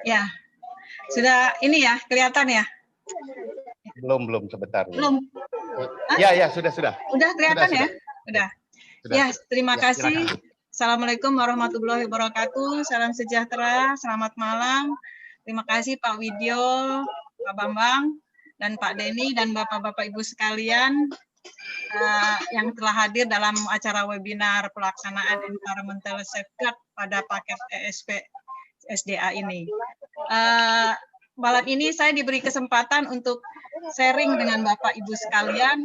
Ya, sudah ini ya, kelihatan ya? Belum sebentar. Belum. Ya, sudah. Udah kelihatan ya? Udah. Ya, terima Ya, kasih. silakan. Assalamualaikum warahmatullahi wabarakatuh. Salam sejahtera, selamat malam. Terima kasih Pak Widyo, Pak Bambang, dan Pak Denny, dan Bapak-Bapak Ibu sekalian yang telah hadir dalam acara webinar pelaksanaan Environmental Safeguard pada paket ESP SDA ini. Malam ini saya diberi kesempatan untuk sharing dengan Bapak Ibu sekalian.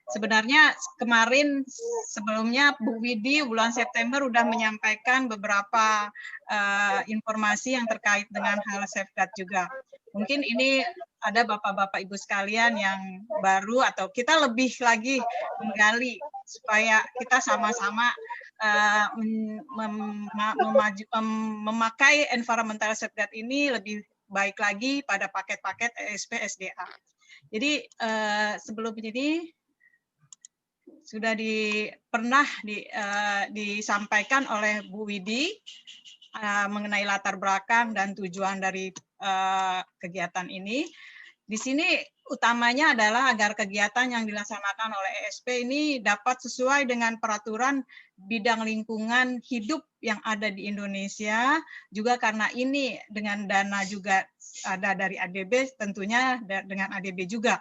Sebenarnya kemarin sebelumnya Bu Widi bulan September sudah menyampaikan beberapa informasi yang terkait dengan hal safeguard juga. Mungkin ini ada Bapak-Bapak Ibu sekalian yang baru atau kita lebih lagi menggali supaya kita sama-sama memakai environmental safeguard ini lebih baik lagi pada paket-paket ESP SDA. Jadi sebelum ini sudah pernah disampaikan oleh Bu Widi mengenai latar belakang dan tujuan dari kegiatan ini. Di sini utamanya adalah agar kegiatan yang dilaksanakan oleh ESP ini dapat sesuai dengan peraturan bidang lingkungan hidup yang ada di Indonesia, juga karena ini dengan dana juga ada dari ADB, tentunya dengan ADB juga.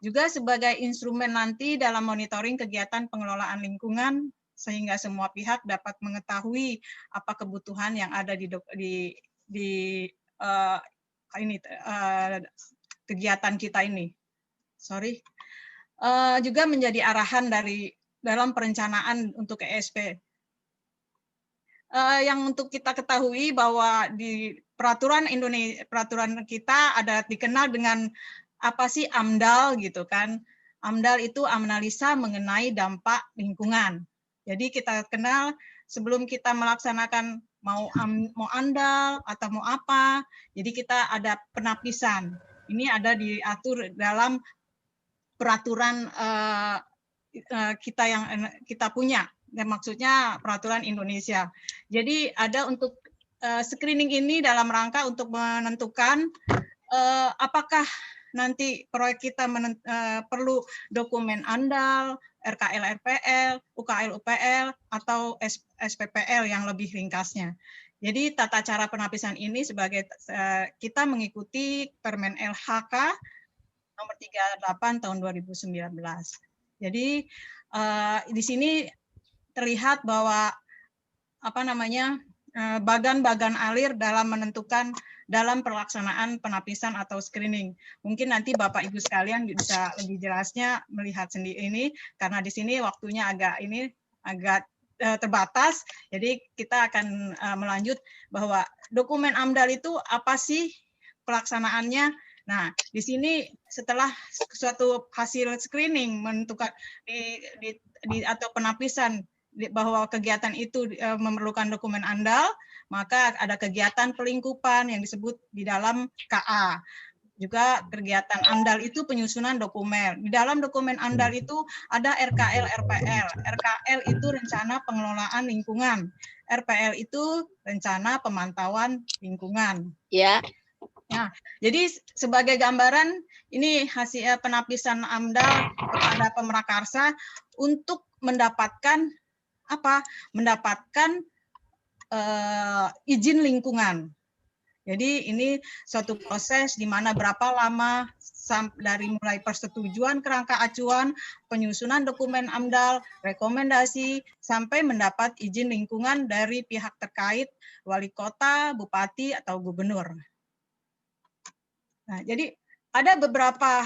Juga sebagai instrumen nanti dalam monitoring kegiatan pengelolaan lingkungan, sehingga semua pihak dapat mengetahui apa kebutuhan yang ada di kegiatan kita ini. Juga menjadi arahan dalam perencanaan untuk ESP. Yang untuk kita ketahui bahwa di peraturan kita ada dikenal dengan apa sih AMDAL gitu kan. AMDAL itu analisa mengenai dampak lingkungan. Jadi kita kenal sebelum kita melaksanakan mau AMDAL atau mau apa, jadi kita ada penapisan. Ini ada diatur dalam peraturan kita yang kita punya. Dan maksudnya peraturan Indonesia. Jadi ada untuk screening ini dalam rangka untuk menentukan apakah nanti proyek kita perlu dokumen AMDAL, RKL-RPL, UKL-UPL, atau SPPL yang lebih ringkasnya. Jadi tata cara penapisan ini sebagai kita mengikuti Permen LHK nomor 38 tahun 2019. Jadi di sini terlihat bahwa bagan-bagan alir dalam menentukan dalam pelaksanaan penapisan atau screening. Mungkin nanti Bapak Ibu sekalian bisa lebih jelasnya melihat sendiri ini karena di sini waktunya agak terbatas. Jadi kita akan melanjut bahwa dokumen AMDAL itu apa sih pelaksanaannya. Nah, di sini setelah suatu hasil screening menentukan atau penapisan bahwa kegiatan itu memerlukan dokumen AMDAL, maka ada kegiatan pelingkupan yang disebut di dalam KA. Juga kegiatan AMDAL itu penyusunan dokumen. Di dalam dokumen AMDAL itu ada RKL-RPL. RKL itu rencana pengelolaan lingkungan. RPL itu rencana pemantauan lingkungan. Ya. Nah, jadi sebagai gambaran ini hasil penapisan AMDAL kepada pemrakarsa untuk mendapatkan izin lingkungan. Jadi ini suatu proses di mana berapa lama dari mulai persetujuan kerangka acuan, penyusunan dokumen AMDAL, rekomendasi, sampai mendapat izin lingkungan dari pihak terkait, wali kota, bupati, atau gubernur. Nah, jadi ada beberapa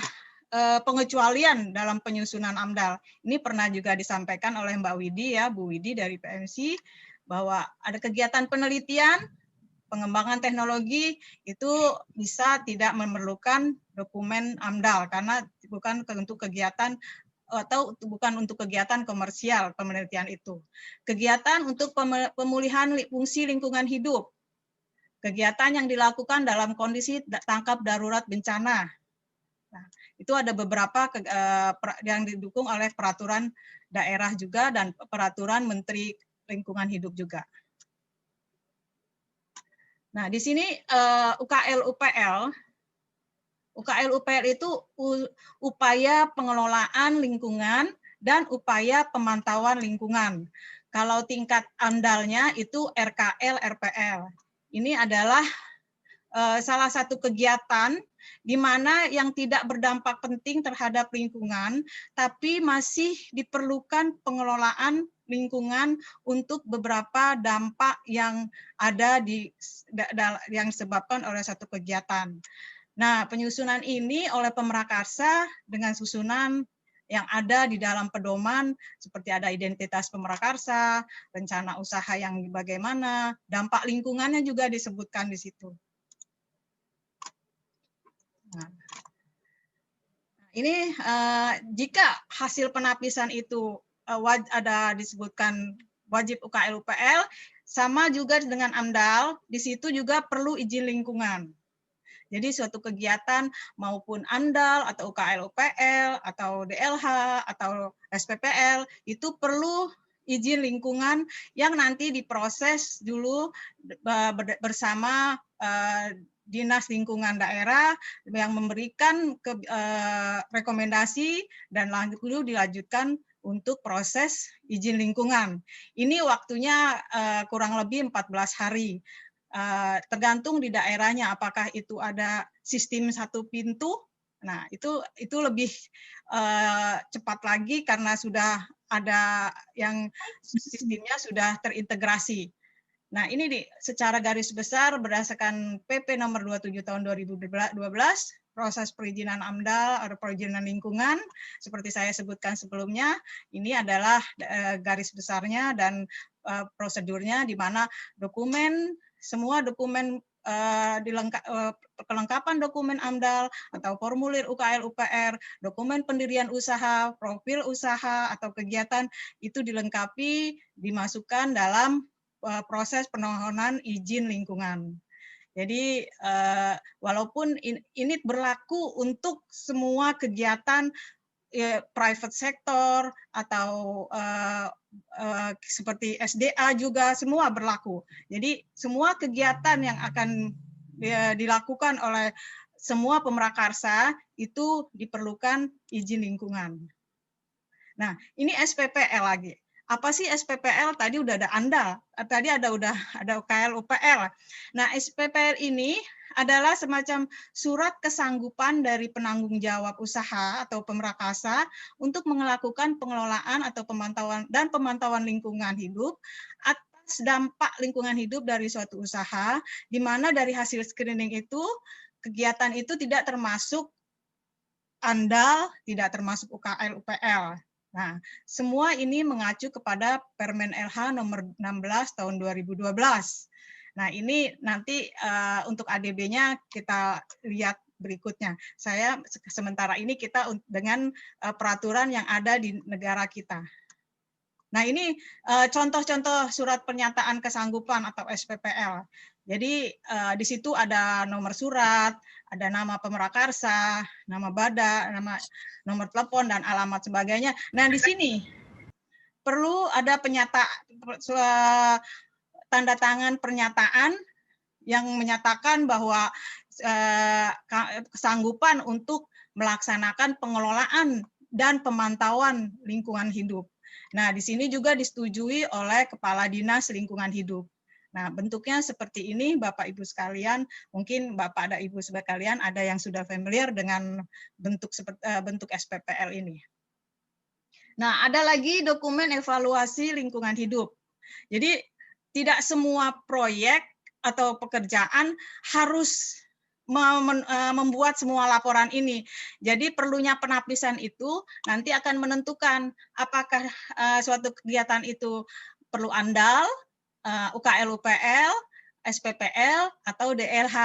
pengecualian dalam penyusunan AMDAL. Ini pernah juga disampaikan oleh Mbak Widi ya, Bu Widi dari PMC, bahwa ada kegiatan penelitian, pengembangan teknologi itu bisa tidak memerlukan dokumen AMDAL karena bukan untuk kegiatan atau bukan untuk kegiatan komersial penelitian itu. Kegiatan untuk pemulihan fungsi lingkungan hidup. Kegiatan yang dilakukan dalam kondisi tangkap darurat bencana. Nah, itu ada beberapa yang didukung oleh peraturan daerah juga dan peraturan Menteri Lingkungan Hidup juga. Nah, di sini UKL-UPL itu upaya pengelolaan lingkungan dan upaya pemantauan lingkungan. Kalau tingkat AMDAL-nya itu RKL, RPL. Ini adalah salah satu kegiatan di mana yang tidak berdampak penting terhadap lingkungan, tapi masih diperlukan pengelolaan lingkungan untuk beberapa dampak yang ada yang disebabkan oleh satu kegiatan. Nah, penyusunan ini oleh Pemrakarsa dengan susunan yang ada di dalam pedoman seperti ada identitas Pemrakarsa, rencana usaha yang bagaimana, dampak lingkungannya juga disebutkan di situ. Nah, ini jika hasil penapisan itu ada disebutkan wajib UKL-UPL, sama juga dengan AMDAL, di situ juga perlu izin lingkungan. Jadi suatu kegiatan maupun AMDAL atau UKL-UPL atau DLH atau SPPL itu perlu izin lingkungan yang nanti diproses dulu bersama Dinas Lingkungan Daerah yang memberikan rekomendasi dan lalu dilanjutkan untuk proses izin lingkungan. Ini waktunya kurang lebih 14 hari. Tergantung di daerahnya apakah itu ada sistem satu pintu. Nah, itu lebih cepat lagi karena sudah ada yang sistemnya sudah terintegrasi. Nah, ini secara garis besar berdasarkan PP nomor 27 tahun 2012, proses perizinan AMDAL atau perizinan lingkungan, seperti saya sebutkan sebelumnya, ini adalah garis besarnya dan prosedurnya di mana semua dokumen kelengkapan dokumen AMDAL atau formulir UKL-UPR, dokumen pendirian usaha, profil usaha atau kegiatan itu dilengkapi, dimasukkan dalam proses permohonan izin lingkungan. Jadi walaupun ini berlaku untuk semua kegiatan private sector atau seperti SDA juga semua berlaku. Jadi semua kegiatan yang akan dilakukan oleh semua pemrakarsa itu diperlukan izin lingkungan. Nah, ini SPPL lagi. Apa sih SPPL? Tadi udah ada AMDAL, tadi ada UKL, UPL. Nah, SPPL ini adalah semacam surat kesanggupan dari penanggung jawab usaha atau pemrakarsa untuk melakukan pengelolaan atau pemantauan lingkungan hidup atas dampak lingkungan hidup dari suatu usaha, di mana dari hasil screening itu kegiatan itu tidak termasuk AMDAL, tidak termasuk UKL, UPL. Nah, semua ini mengacu kepada Permen LH nomor 16 tahun 2012. Nah, ini nanti untuk ADB-nya kita lihat berikutnya. Sementara ini kita dengan peraturan yang ada di negara kita. Nah, ini contoh-contoh surat pernyataan kesanggupan atau SPPL. Jadi di situ ada nomor surat, ada nama pemrakarsa, nama BADA, nomor telepon dan alamat sebagainya. Nah, di sini perlu ada tanda tangan pernyataan yang menyatakan bahwa kesanggupan untuk melaksanakan pengelolaan dan pemantauan lingkungan hidup. Nah, di sini juga disetujui oleh Kepala Dinas Lingkungan Hidup. Nah, bentuknya seperti ini, Bapak Ibu sekalian. Mungkin Bapak dan Ibu sekalian ada yang sudah familiar dengan bentuk SPPL ini. Nah, ada lagi dokumen evaluasi lingkungan hidup. Jadi, tidak semua proyek atau pekerjaan harus membuat semua laporan ini. Jadi perlunya penapisan itu nanti akan menentukan apakah suatu kegiatan itu perlu AMDAL, UKL, UPL, SPPL, atau DLH.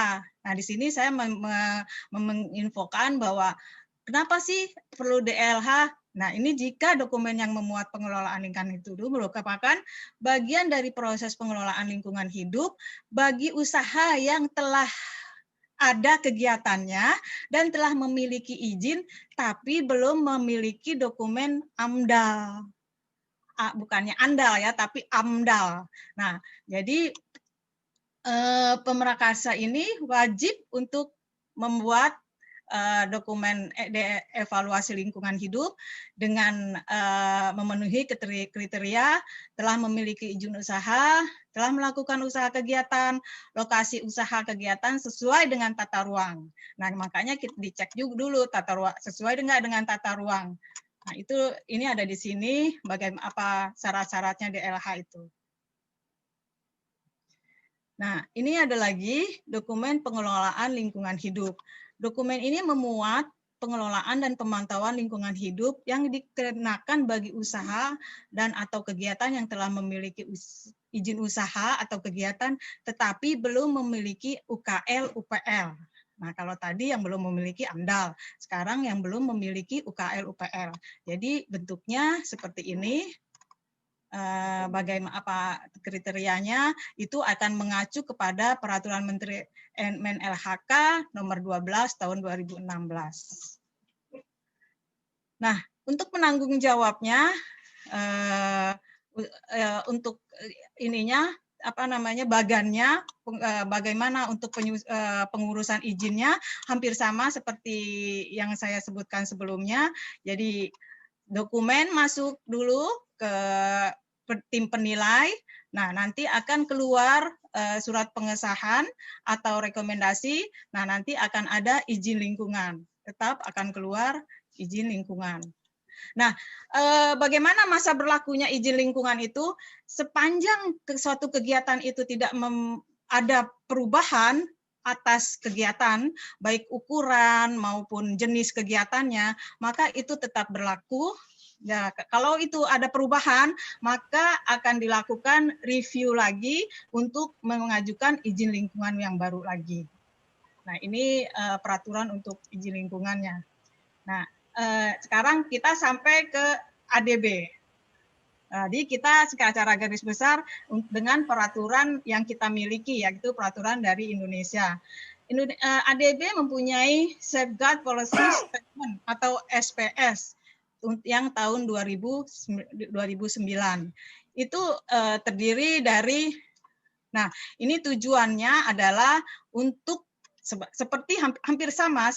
Nah, di sini saya menginfokan bahwa kenapa sih perlu DLH? Nah, ini jika dokumen yang memuat pengelolaan lingkungan itu merupakan bagian dari proses pengelolaan lingkungan hidup bagi usaha yang telah ada kegiatannya dan telah memiliki izin tapi belum memiliki dokumen AMDAL. Bukannya AMDAL ya, tapi AMDAL. Nah, jadi Pemrakarsa ini wajib untuk membuat dokumen evaluasi lingkungan hidup dengan memenuhi kriteria telah memiliki izin usaha, telah melakukan usaha kegiatan, lokasi usaha kegiatan sesuai dengan tata ruang. Nah, makanya kita dicek juga dulu tata ruang sesuai dengan tata ruang. Nah, ini ada di sini bagaimana apa syarat-syaratnya DLH itu. Nah, ini ada lagi dokumen pengelolaan lingkungan hidup. Dokumen ini memuat pengelolaan dan pemantauan lingkungan hidup yang dikenakan bagi usaha dan atau kegiatan yang telah memiliki izin usaha atau kegiatan tetapi belum memiliki UKL UPL. Nah, kalau tadi yang belum memiliki AMDAL, sekarang yang belum memiliki UKL UPL. Jadi bentuknya seperti ini. Bagaimana apa kriterianya itu akan mengacu kepada Peraturan Menteri Men-LHK nomor 12 tahun 2016. Nah, untuk penanggung jawabnya untuk ininya bagannya bagaimana untuk pengurusan izinnya hampir sama seperti yang saya sebutkan sebelumnya. Jadi dokumen masuk dulu ke tim penilai. Nah, nanti akan keluar surat pengesahan atau rekomendasi. Nah, nanti akan ada izin lingkungan. Tetap akan keluar izin lingkungan. Nah, bagaimana masa berlakunya izin lingkungan itu? Sepanjang suatu kegiatan itu tidak ada perubahan atas kegiatan, baik ukuran maupun jenis kegiatannya, maka itu tetap berlaku. Ya, kalau itu ada perubahan, maka akan dilakukan review lagi untuk mengajukan izin lingkungan yang baru lagi. Nah, ini peraturan untuk izin lingkungannya. Nah, sekarang kita sampai ke ADB. Jadi kita secara garis besar dengan peraturan yang kita miliki, yaitu peraturan dari Indonesia. ADB mempunyai Safeguard Policy Statement atau SPS yang tahun 2009. Itu terdiri dari, nah ini tujuannya adalah untuk seperti hampir sama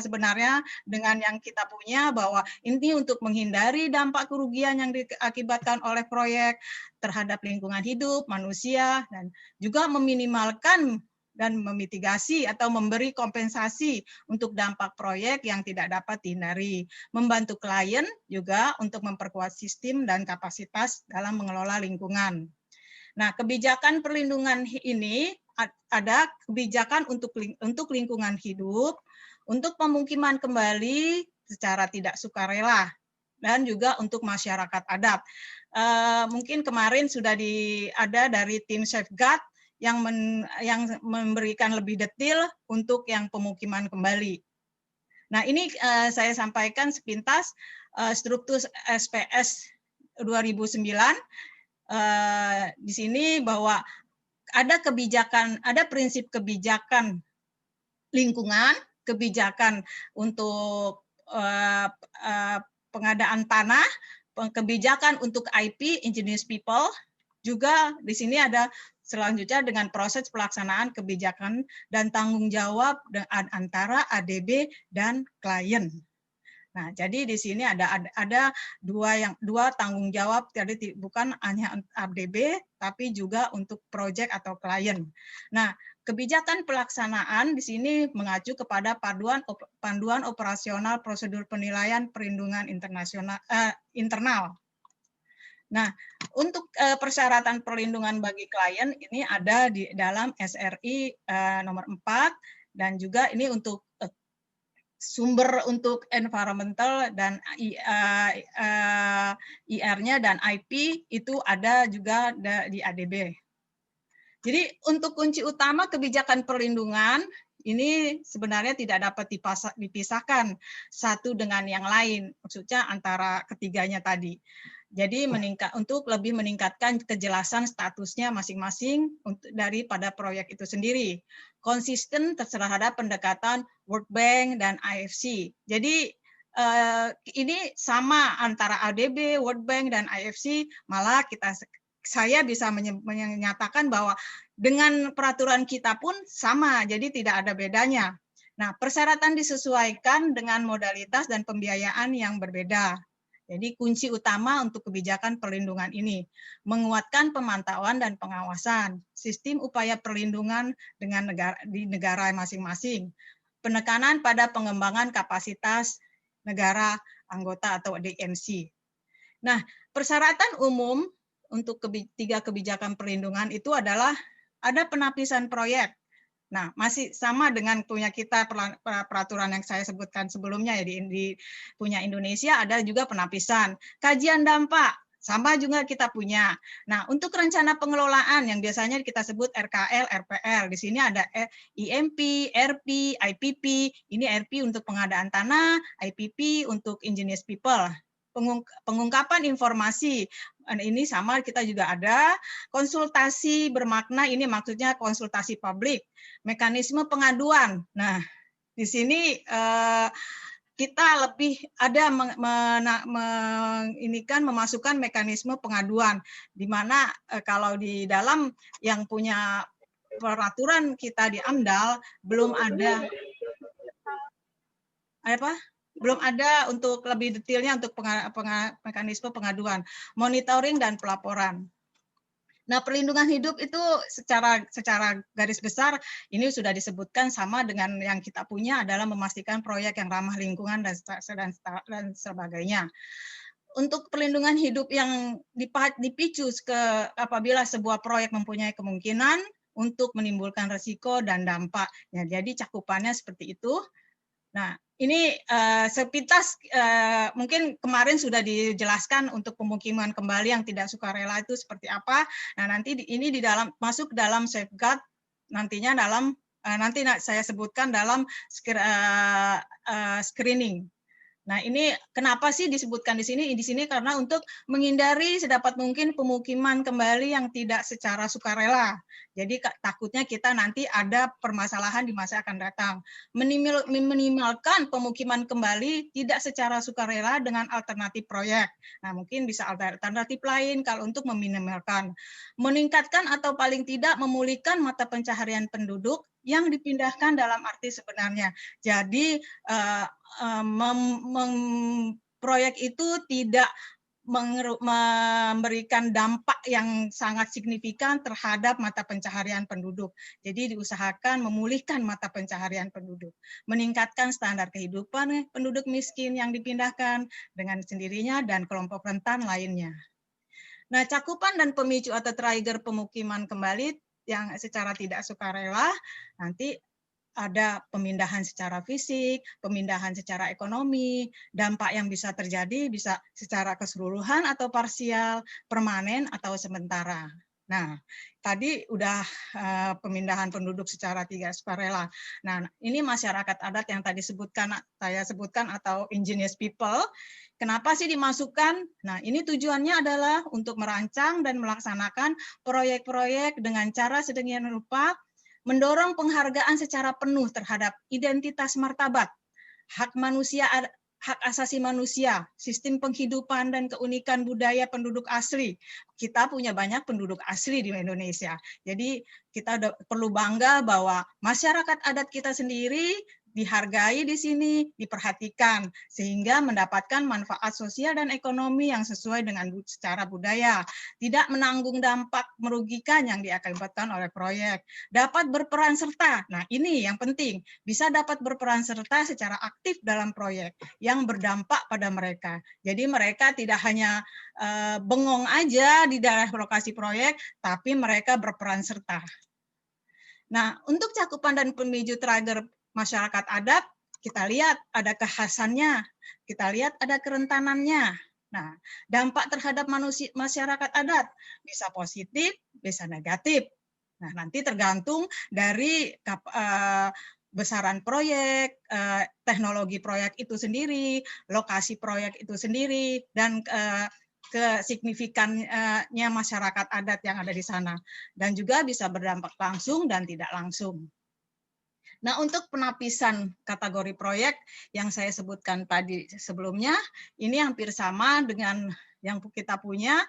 sebenarnya dengan yang kita punya, bahwa ini untuk menghindari dampak kerugian yang diakibatkan oleh proyek terhadap lingkungan hidup, manusia, dan juga meminimalkan dan memitigasi atau memberi kompensasi untuk dampak proyek yang tidak dapat dihindari. Membantu klien juga untuk memperkuat sistem dan kapasitas dalam mengelola lingkungan. Nah, kebijakan perlindungan ini ada kebijakan untuk lingkungan hidup, untuk pemukiman kembali secara tidak sukarela, dan juga untuk masyarakat adat. Mungkin kemarin sudah ada dari tim Safeguard yang memberikan lebih detail untuk yang pemukiman kembali. Nah, ini saya sampaikan sepintas struktur SPS 2009. Di sini bahwa ada kebijakan, ada prinsip kebijakan lingkungan, kebijakan untuk pengadaan tanah, kebijakan untuk IP, Indigenous People, juga di sini ada selanjutnya dengan proses pelaksanaan kebijakan dan tanggung jawab antara ADB dan klien. Nah, jadi di sini ada dua tanggung jawab, jadi bukan hanya ADB, tapi juga untuk proyek atau klien. Nah, kebijakan pelaksanaan di sini mengacu kepada panduan operasional prosedur penilaian perlindungan internal. Nah, untuk persyaratan perlindungan bagi klien ini ada di dalam SRI nomor 4, dan juga ini untuk sumber untuk environmental dan IR-nya dan IP itu ada juga di ADB. Jadi untuk kunci utama kebijakan perlindungan ini sebenarnya tidak dapat dipisahkan satu dengan yang lain, maksudnya antara ketiganya tadi. Jadi untuk lebih meningkatkan kejelasan statusnya masing-masing daripada proyek itu sendiri. Konsisten terhadap pendekatan World Bank dan IFC. Jadi ini sama antara ADB, World Bank, dan IFC, malah saya bisa menyatakan bahwa dengan peraturan kita pun sama, jadi tidak ada bedanya. Nah, persyaratan disesuaikan dengan modalitas dan pembiayaan yang berbeda. Jadi kunci utama untuk kebijakan perlindungan ini, menguatkan pemantauan dan pengawasan, sistem upaya perlindungan dengan di negara masing-masing, penekanan pada pengembangan kapasitas negara anggota atau DMC. Nah, persyaratan umum untuk tiga kebijakan perlindungan itu adalah ada penapisan proyek. Nah, masih sama dengan punya kita peraturan yang saya sebutkan sebelumnya ya di punya Indonesia ada juga penapisan. Kajian dampak sama juga kita punya. Nah, untuk rencana pengelolaan yang biasanya kita sebut RKL, RPL. Di sini ada IMP, RP, IPP. Ini RP untuk pengadaan tanah, IPP untuk Indigenous People. Pengungkapan informasi ini sama kita juga ada. Konsultasi bermakna ini maksudnya konsultasi publik. Mekanisme pengaduan. Nah, di sini kita lebih ada memasukkan mekanisme pengaduan, di mana kalau di dalam yang punya peraturan kita di AMDAL belum ada belum ada untuk lebih detailnya untuk mekanisme pengaduan, monitoring dan pelaporan. Nah, perlindungan hidup itu secara garis besar ini sudah disebutkan sama dengan yang kita punya adalah memastikan proyek yang ramah lingkungan dan sebagainya. Untuk perlindungan hidup yang dipicu apabila sebuah proyek mempunyai kemungkinan untuk menimbulkan risiko dan dampak. Ya, jadi cakupannya seperti itu. Nah, ini sepintas mungkin kemarin sudah dijelaskan untuk pemukiman kembali yang tidak sukarela itu seperti apa. Nah, nanti ini masuk dalam safeguard nantinya dalam nanti saya sebutkan dalam screening. Nah, ini kenapa sih disebutkan di sini? Di sini karena untuk menghindari sedapat mungkin pemukiman kembali yang tidak secara sukarela. Jadi takutnya kita nanti ada permasalahan di masa akan datang. Minimalkan pemukiman kembali tidak secara sukarela dengan alternatif proyek. Nah, mungkin bisa alternatif lain kalau untuk meminimalkan. Meningkatkan atau paling tidak memulihkan mata pencaharian penduduk yang dipindahkan dalam arti sebenarnya. Jadi proyek itu tidak memberikan dampak yang sangat signifikan terhadap mata pencaharian penduduk. Jadi diusahakan memulihkan mata pencaharian penduduk, meningkatkan standar kehidupan penduduk miskin yang dipindahkan dengan sendirinya dan kelompok rentan lainnya. Nah, cakupan dan pemicu atau trigger pemukiman kembali yang secara tidak sukarela nanti ada pemindahan secara fisik, pemindahan secara ekonomi, dampak yang bisa terjadi bisa secara keseluruhan atau parsial, permanen atau sementara. Nah, tadi udah pemindahan penduduk secara tidak sukarela. Nah, ini masyarakat adat yang tadi saya sebutkan atau indigenous people. Kenapa sih dimasukkan? Nah, ini tujuannya adalah untuk merancang dan melaksanakan proyek-proyek dengan cara sedemikian rupa mendorong penghargaan secara penuh terhadap identitas martabat, hak manusia, hak asasi manusia, sistem penghidupan dan keunikan budaya penduduk asli. Kita punya banyak penduduk asli di Indonesia. Jadi kita perlu bangga bahwa masyarakat adat kita sendiri dihargai di sini, diperhatikan, sehingga mendapatkan manfaat sosial dan ekonomi yang sesuai dengan secara budaya, tidak menanggung dampak merugikan yang diakibatkan oleh proyek, dapat berperan serta, nah ini yang penting, bisa dapat berperan serta secara aktif dalam proyek yang berdampak pada mereka. Jadi mereka tidak hanya bengong aja di daerah lokasi proyek, tapi mereka berperan serta. Nah, untuk cakupan dan pemicu trigger masyarakat adat, kita lihat ada kekhasannya, kita lihat ada kerentanannya. Nah, dampak terhadap masyarakat adat bisa positif, bisa negatif. Nah, nanti tergantung dari besaran proyek, teknologi proyek itu sendiri, lokasi proyek itu sendiri, dan kesignifikannya masyarakat adat yang ada di sana. Dan juga bisa berdampak langsung dan tidak langsung. Nah, untuk penapisan kategori proyek yang saya sebutkan tadi sebelumnya, ini hampir sama dengan yang kita punya.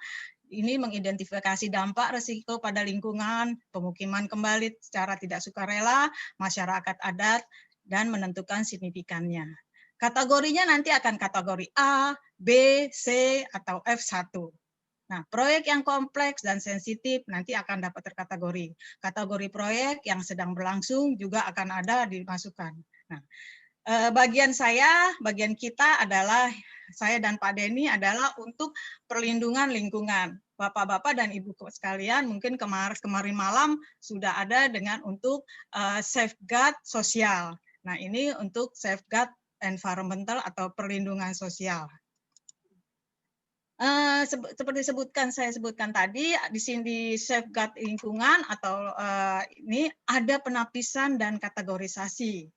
ini mengidentifikasi dampak risiko pada lingkungan, pemukiman kembali secara tidak sukarela, masyarakat adat, dan menentukan signifikannya. Kategorinya nanti akan kategori A, B, C, atau F1. Nah, proyek yang kompleks dan sensitif nanti akan dapat terkategori. Kategori proyek yang sedang berlangsung juga akan ada dimasukkan. Nah, bagian kita adalah, saya dan Pak Denny adalah untuk perlindungan lingkungan. Bapak-bapak dan Ibu sekalian mungkin kemarin malam sudah ada dengan untuk safeguard sosial. Nah, ini untuk safeguard environmental atau perlindungan sosial. Seperti saya sebutkan tadi, di sini safeguard lingkungan atau ini ada penapisan dan kategorisasi.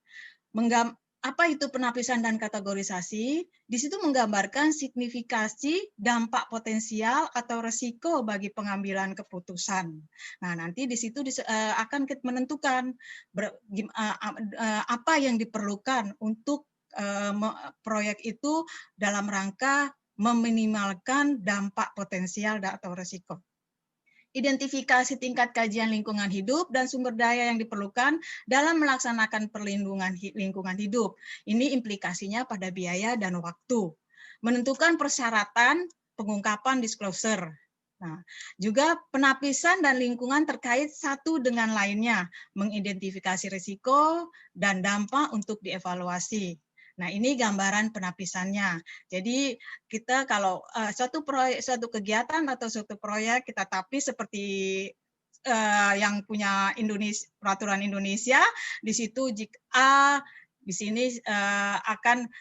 Apa itu penapisan dan kategorisasi? Di situ menggambarkan signifikasi dampak potensial atau resiko bagi pengambilan keputusan. Nah, nanti di situ akan menentukan apa yang diperlukan untuk proyek itu dalam rangka meminimalkan dampak potensial atau resiko. Identifikasi tingkat kajian lingkungan hidup dan sumber daya yang diperlukan dalam melaksanakan perlindungan lingkungan hidup. Ini implikasinya pada biaya dan waktu. Menentukan persyaratan pengungkapan disclosure. Nah, juga penapisan dan lingkungan terkait satu dengan lainnya, mengidentifikasi risiko dan dampak untuk dievaluasi. Nah, ini gambaran penapisannya. Jadi kita kalau suatu kegiatan atau suatu proyek kita tapis seperti yang punya peraturan Indonesia, di situ jika di sini akan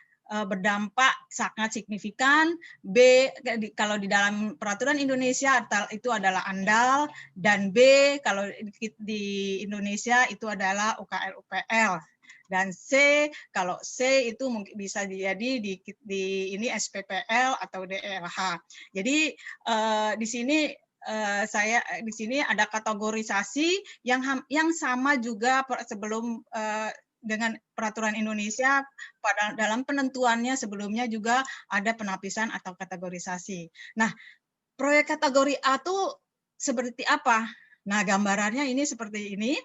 berdampak sangat signifikan, B kalau di dalam peraturan Indonesia itu adalah ANDAL, dan B kalau di Indonesia itu adalah UKL-UPL. Dan C, kalau C itu mungkin bisa jadi di ini SPPL atau DLH. Jadi di sini di sini ada kategorisasi yang sama juga sebelum dengan peraturan Indonesia dalam penentuannya sebelumnya juga ada penapisan atau kategorisasi. Nah, proyek kategori A itu seperti apa? Nah, gambarannya ini seperti ini.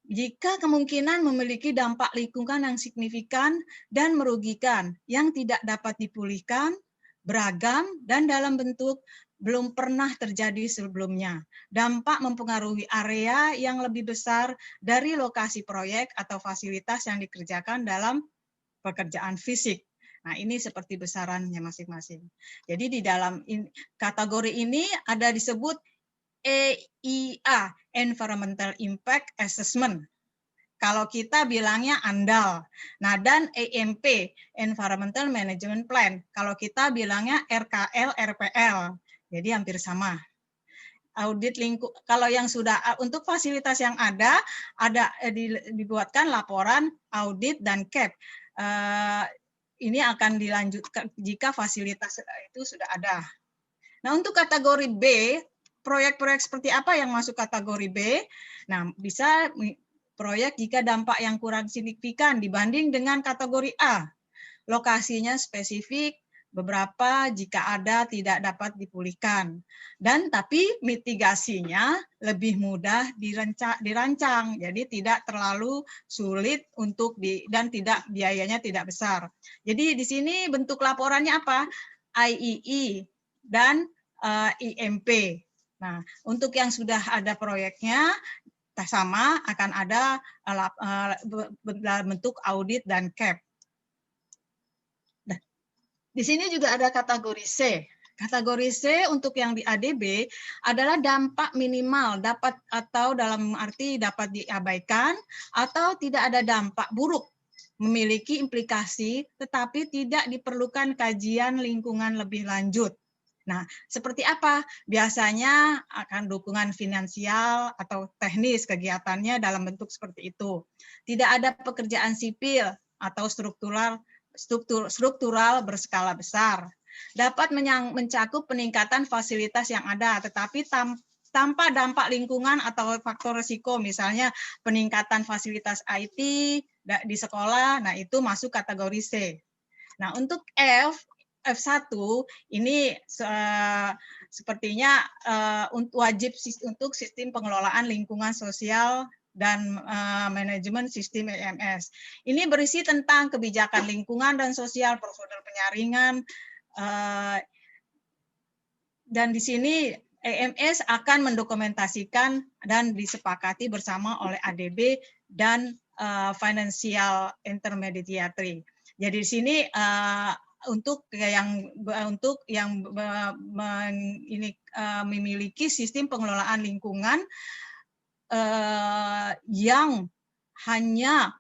Jika kemungkinan memiliki dampak lingkungan yang signifikan dan merugikan yang tidak dapat dipulihkan, beragam, dan dalam bentuk belum pernah terjadi sebelumnya. Dampak mempengaruhi area yang lebih besar dari lokasi proyek atau fasilitas yang dikerjakan dalam pekerjaan fisik. Nah, ini seperti besarannya masing-masing. Jadi di dalam kategori ini ada disebut EIA, Environmental Impact Assessment. Kalau kita bilangnya ANDAL. Nah, dan EMP, Environmental Management Plan. Kalau kita bilangnya RKL, RPL. Jadi hampir sama. Audit lingkungan, kalau yang sudah untuk fasilitas yang ada dibuatkan laporan audit dan CAP. Ini akan dilanjutkan jika fasilitas itu sudah ada. Nah, untuk kategori B, proyek-proyek seperti apa yang masuk kategori B? Nah, bisa proyek jika dampak yang kurang signifikan dibanding dengan kategori A. Lokasinya spesifik, beberapa jika ada tidak dapat dipulihkan. Dan tapi mitigasinya lebih mudah dirancang, jadi tidak terlalu sulit untuk dan biayanya tidak besar. Jadi di sini bentuk laporannya apa? IEE dan IMP. Nah, untuk yang sudah ada proyeknya sama akan ada bentuk audit dan CAP. Nah, di sini juga ada kategori C. Kategori C untuk yang di ADB adalah dampak minimal dapat atau dalam arti dapat diabaikan atau tidak ada dampak buruk, memiliki implikasi tetapi tidak diperlukan kajian lingkungan lebih lanjut. Nah, seperti apa? Biasanya akan dukungan finansial atau teknis kegiatannya dalam bentuk seperti itu. Tidak ada pekerjaan sipil atau struktural berskala besar. Dapat mencakup peningkatan fasilitas yang ada, tetapi tanpa dampak lingkungan atau faktor risiko, misalnya peningkatan fasilitas IT di sekolah, nah itu masuk kategori C. Nah, untuk F, F1 ini sepertinya wajib untuk sistem pengelolaan lingkungan sosial dan manajemen sistem EMS. Ini berisi tentang kebijakan lingkungan dan sosial, prosedur penyaringan, dan di sini EMS akan mendokumentasikan dan disepakati bersama oleh ADB dan Financial Intermediary. Jadi di sini untuk yang memiliki sistem pengelolaan lingkungan yang hanya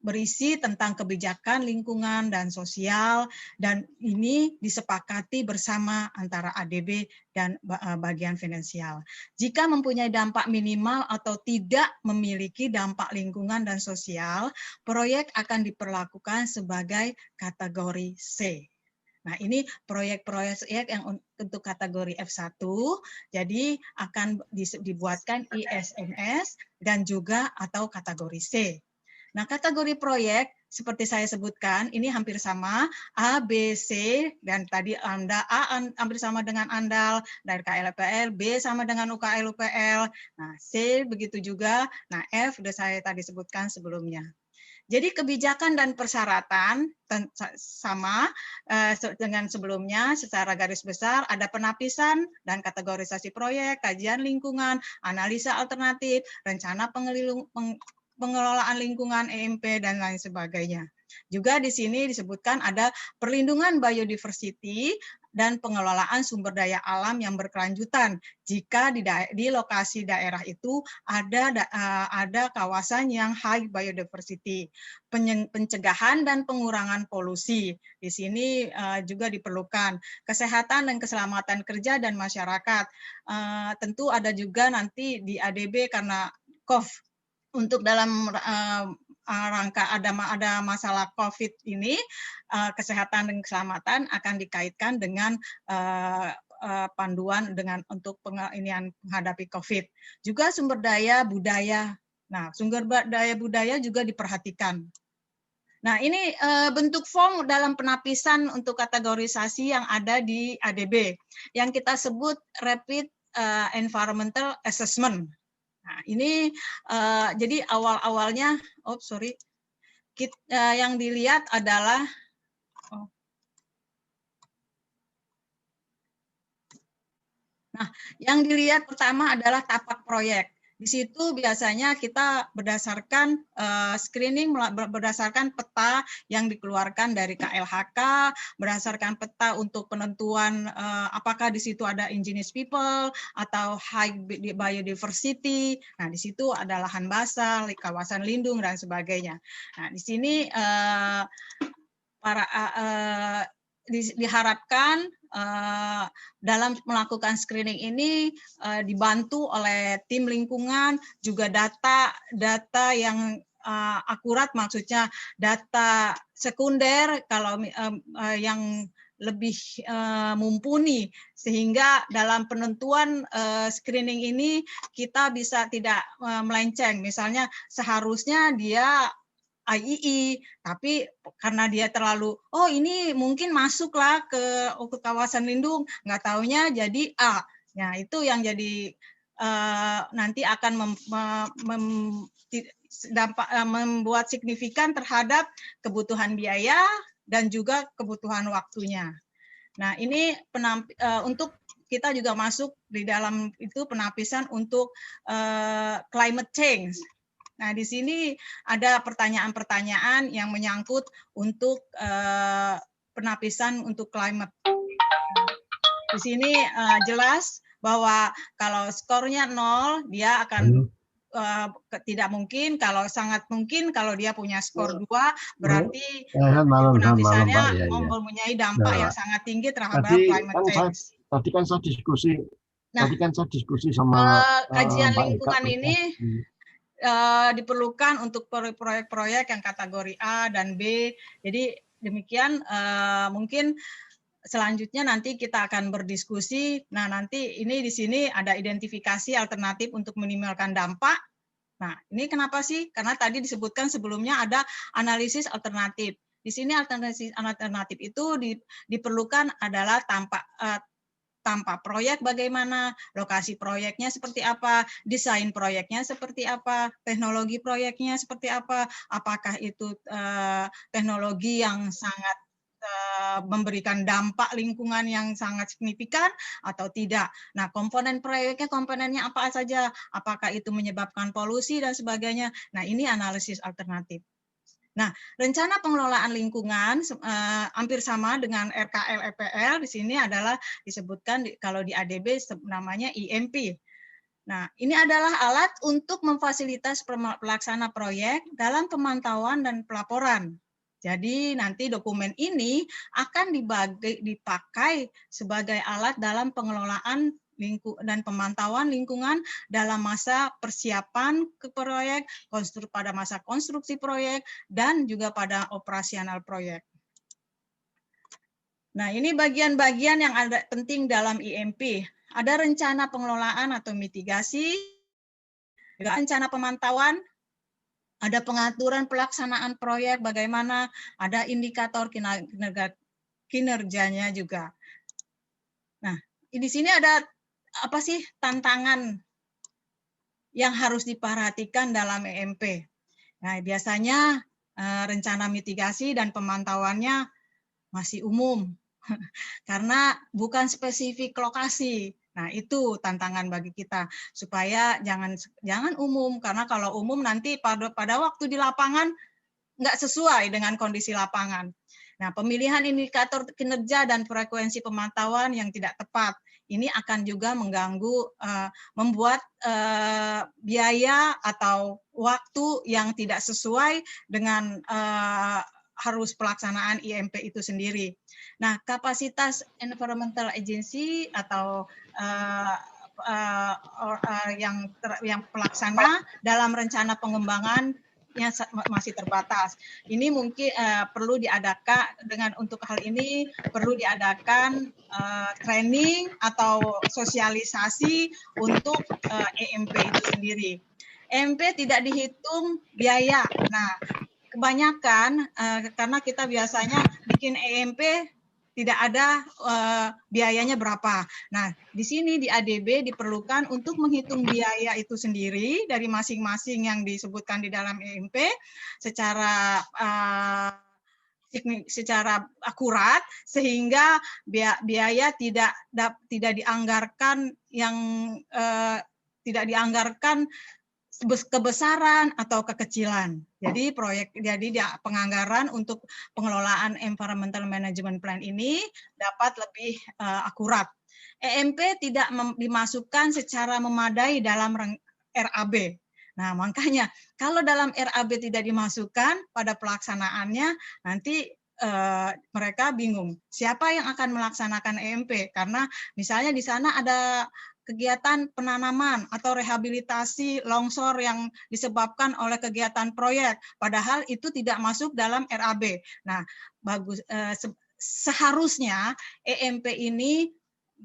berisi tentang kebijakan lingkungan dan sosial, dan ini disepakati bersama antara ADB dan bagian finansial. Jika mempunyai dampak minimal atau tidak memiliki dampak lingkungan dan sosial, proyek akan diperlakukan sebagai kategori C. Nah, ini proyek-proyek yang untuk kategori F1, jadi akan dibuatkan ISMS dan juga atau kategori C. Nah, kategori proyek seperti saya sebutkan ini hampir sama, A, B, C, dan tadi A hampir sama dengan ANDAL dari KLPL, B sama dengan UKL-UPL, nah C begitu juga, nah F sudah saya tadi sebutkan sebelumnya. Jadi kebijakan dan persyaratan sama dengan sebelumnya, secara garis besar ada penapisan dan kategorisasi proyek, kajian lingkungan, analisa alternatif, rencana pengelolaan lingkungan EMP, dan lain sebagainya. Juga di sini disebutkan ada perlindungan biodiversity dan pengelolaan sumber daya alam yang berkelanjutan jika di lokasi daerah itu ada kawasan yang high biodiversity, pencegahan dan pengurangan polusi. Di sini juga diperlukan kesehatan dan keselamatan kerja dan masyarakat. Tentu ada juga nanti di ADB karena COV untuk dalam rangka ada masalah COVID ini, kesehatan dan keselamatan akan dikaitkan dengan panduan untuk menghadapi COVID. Juga sumber daya budaya. Nah, sumber daya budaya juga diperhatikan. Nah, ini bentuk form dalam penapisan untuk kategorisasi yang ada di ADB, yang kita sebut Rapid Environmental Assessment. Nah, ini jadi awal-awalnya, yang dilihat adalah yang dilihat pertama adalah tapak proyek. Di situ biasanya kita berdasarkan screening berdasarkan peta yang dikeluarkan dari KLHK, berdasarkan peta untuk penentuan apakah di situ ada indigenous people atau high biodiversity. Nah, di situ ada lahan basah, kawasan lindung dan sebagainya. Nah, di sini diharapkan dalam melakukan screening ini dibantu oleh tim lingkungan, juga data yang akurat, maksudnya data sekunder kalau yang lebih mumpuni, sehingga dalam penentuan screening ini kita bisa tidak melenceng. Misalnya seharusnya dia III, tapi karena dia terlalu, oh ini mungkin masuklah ke kawasan lindung, nggak taunya jadi A. Nah, itu yang jadi nanti akan membuat signifikan terhadap kebutuhan biaya dan juga kebutuhan waktunya. Nah, ini untuk kita juga masuk di dalam itu penapisan untuk climate change. Nah, di sini ada pertanyaan-pertanyaan yang menyangkut untuk penapisan untuk climate. Di sini jelas bahwa kalau skornya 0, dia akan tidak mungkin. Kalau sangat mungkin, kalau dia punya skor 2, berarti penapisannya mempunyai dampak yang sangat tinggi terhadap climate change. Tadi kan saya diskusi sama kajian lingkungan ini diperlukan untuk proyek-proyek yang kategori A dan B. Jadi demikian, mungkin selanjutnya nanti kita akan berdiskusi. Nah, nanti ini di sini ada identifikasi alternatif untuk meminimalkan dampak. Nah, ini kenapa sih? Karena tadi disebutkan sebelumnya ada analisis alternatif. Di sini alternatif itu diperlukan adalah tampak proyek bagaimana, lokasi proyeknya seperti apa, desain proyeknya seperti apa, teknologi proyeknya seperti apa, apakah itu teknologi yang sangat memberikan dampak lingkungan yang sangat signifikan atau tidak. Nah, komponennya apa saja, apakah itu menyebabkan polusi dan sebagainya. Nah, ini analisis alternatif. Nah, rencana pengelolaan lingkungan hampir sama dengan RKL-EPL, di sini adalah disebutkan kalau di ADB namanya IMP. Nah, ini adalah alat untuk memfasilitas pelaksana proyek dalam pemantauan dan pelaporan. Jadi nanti dokumen ini akan dipakai sebagai alat dalam pengelolaan dan pemantauan lingkungan dalam masa persiapan ke proyek, pada masa konstruksi proyek, dan juga pada operasional proyek. Nah, ini bagian-bagian yang ada penting dalam IMP. Ada rencana pengelolaan atau mitigasi, rencana pemantauan, ada pengaturan pelaksanaan proyek, bagaimana, ada indikator kinerjanya juga. Nah, di sini ada apa sih tantangan yang harus diperhatikan dalam EMP. Nah, biasanya rencana mitigasi dan pemantauannya masih umum, karena bukan spesifik lokasi. Nah, itu tantangan bagi kita supaya jangan umum, karena kalau umum nanti pada waktu di lapangan nggak sesuai dengan kondisi lapangan. Nah, pemilihan indikator kinerja dan frekuensi pemantauan yang tidak tepat ini akan juga mengganggu, membuat biaya atau waktu yang tidak sesuai dengan harus pelaksanaan IMP itu sendiri. Nah, kapasitas environmental agency atau yang pelaksana dalam rencana pengembangan masih terbatas. Ini mungkin perlu diadakan untuk hal ini perlu diadakan training atau sosialisasi untuk EMP itu sendiri. EMP tidak dihitung biaya. Nah, kebanyakan karena kita biasanya bikin EMP tidak ada biayanya berapa. Nah, di sini di ADB diperlukan untuk menghitung biaya itu sendiri dari masing-masing yang disebutkan di dalam EMP secara akurat, sehingga biaya tidak dianggarkan kebesaran atau kekecilan. Jadi penganggaran untuk pengelolaan environmental management plan ini dapat lebih akurat. EMP tidak dimasukkan secara memadai dalam RAB. Nah, makanya kalau dalam RAB tidak dimasukkan pada pelaksanaannya, nanti mereka bingung siapa yang akan melaksanakan EMP, karena misalnya di sana ada kegiatan penanaman atau rehabilitasi longsor yang disebabkan oleh kegiatan proyek, padahal itu tidak masuk dalam RAB. Nah, seharusnya EMP ini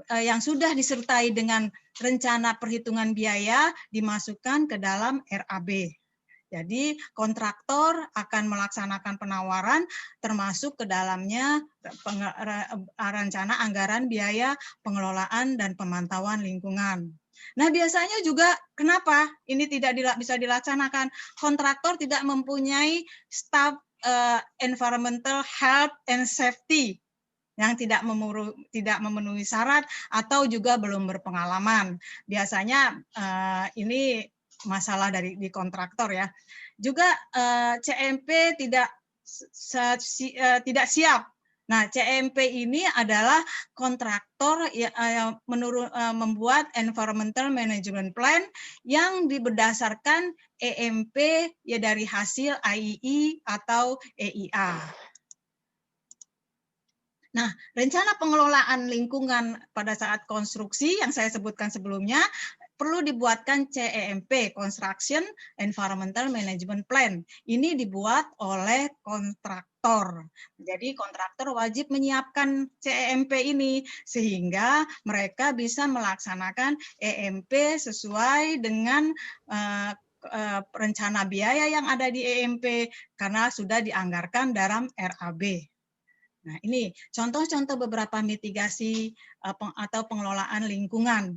yang sudah disertai dengan rencana perhitungan biaya dimasukkan ke dalam RAB. Jadi kontraktor akan melaksanakan penawaran termasuk ke dalamnya rencana anggaran biaya pengelolaan dan pemantauan lingkungan. Nah, biasanya juga kenapa ini tidak bisa dilaksanakan? Kontraktor tidak mempunyai staf environmental health and safety yang tidak memenuhi syarat atau juga belum berpengalaman. Biasanya ini masalah di kontraktor ya. Juga CMP tidak siap. Nah, CMP ini adalah kontraktor yang membuat environmental management plan yang berdasarkan EMP ya dari hasil IEE atau EIA. Nah, rencana pengelolaan lingkungan pada saat konstruksi yang saya sebutkan sebelumnya perlu dibuatkan CEMP, Construction Environmental Management Plan. Ini dibuat oleh kontraktor. Jadi kontraktor wajib menyiapkan CEMP ini sehingga mereka bisa melaksanakan EMP sesuai dengan rencana biaya yang ada di EMP karena sudah dianggarkan dalam RAB. Nah, ini contoh-contoh beberapa mitigasi atau pengelolaan lingkungan.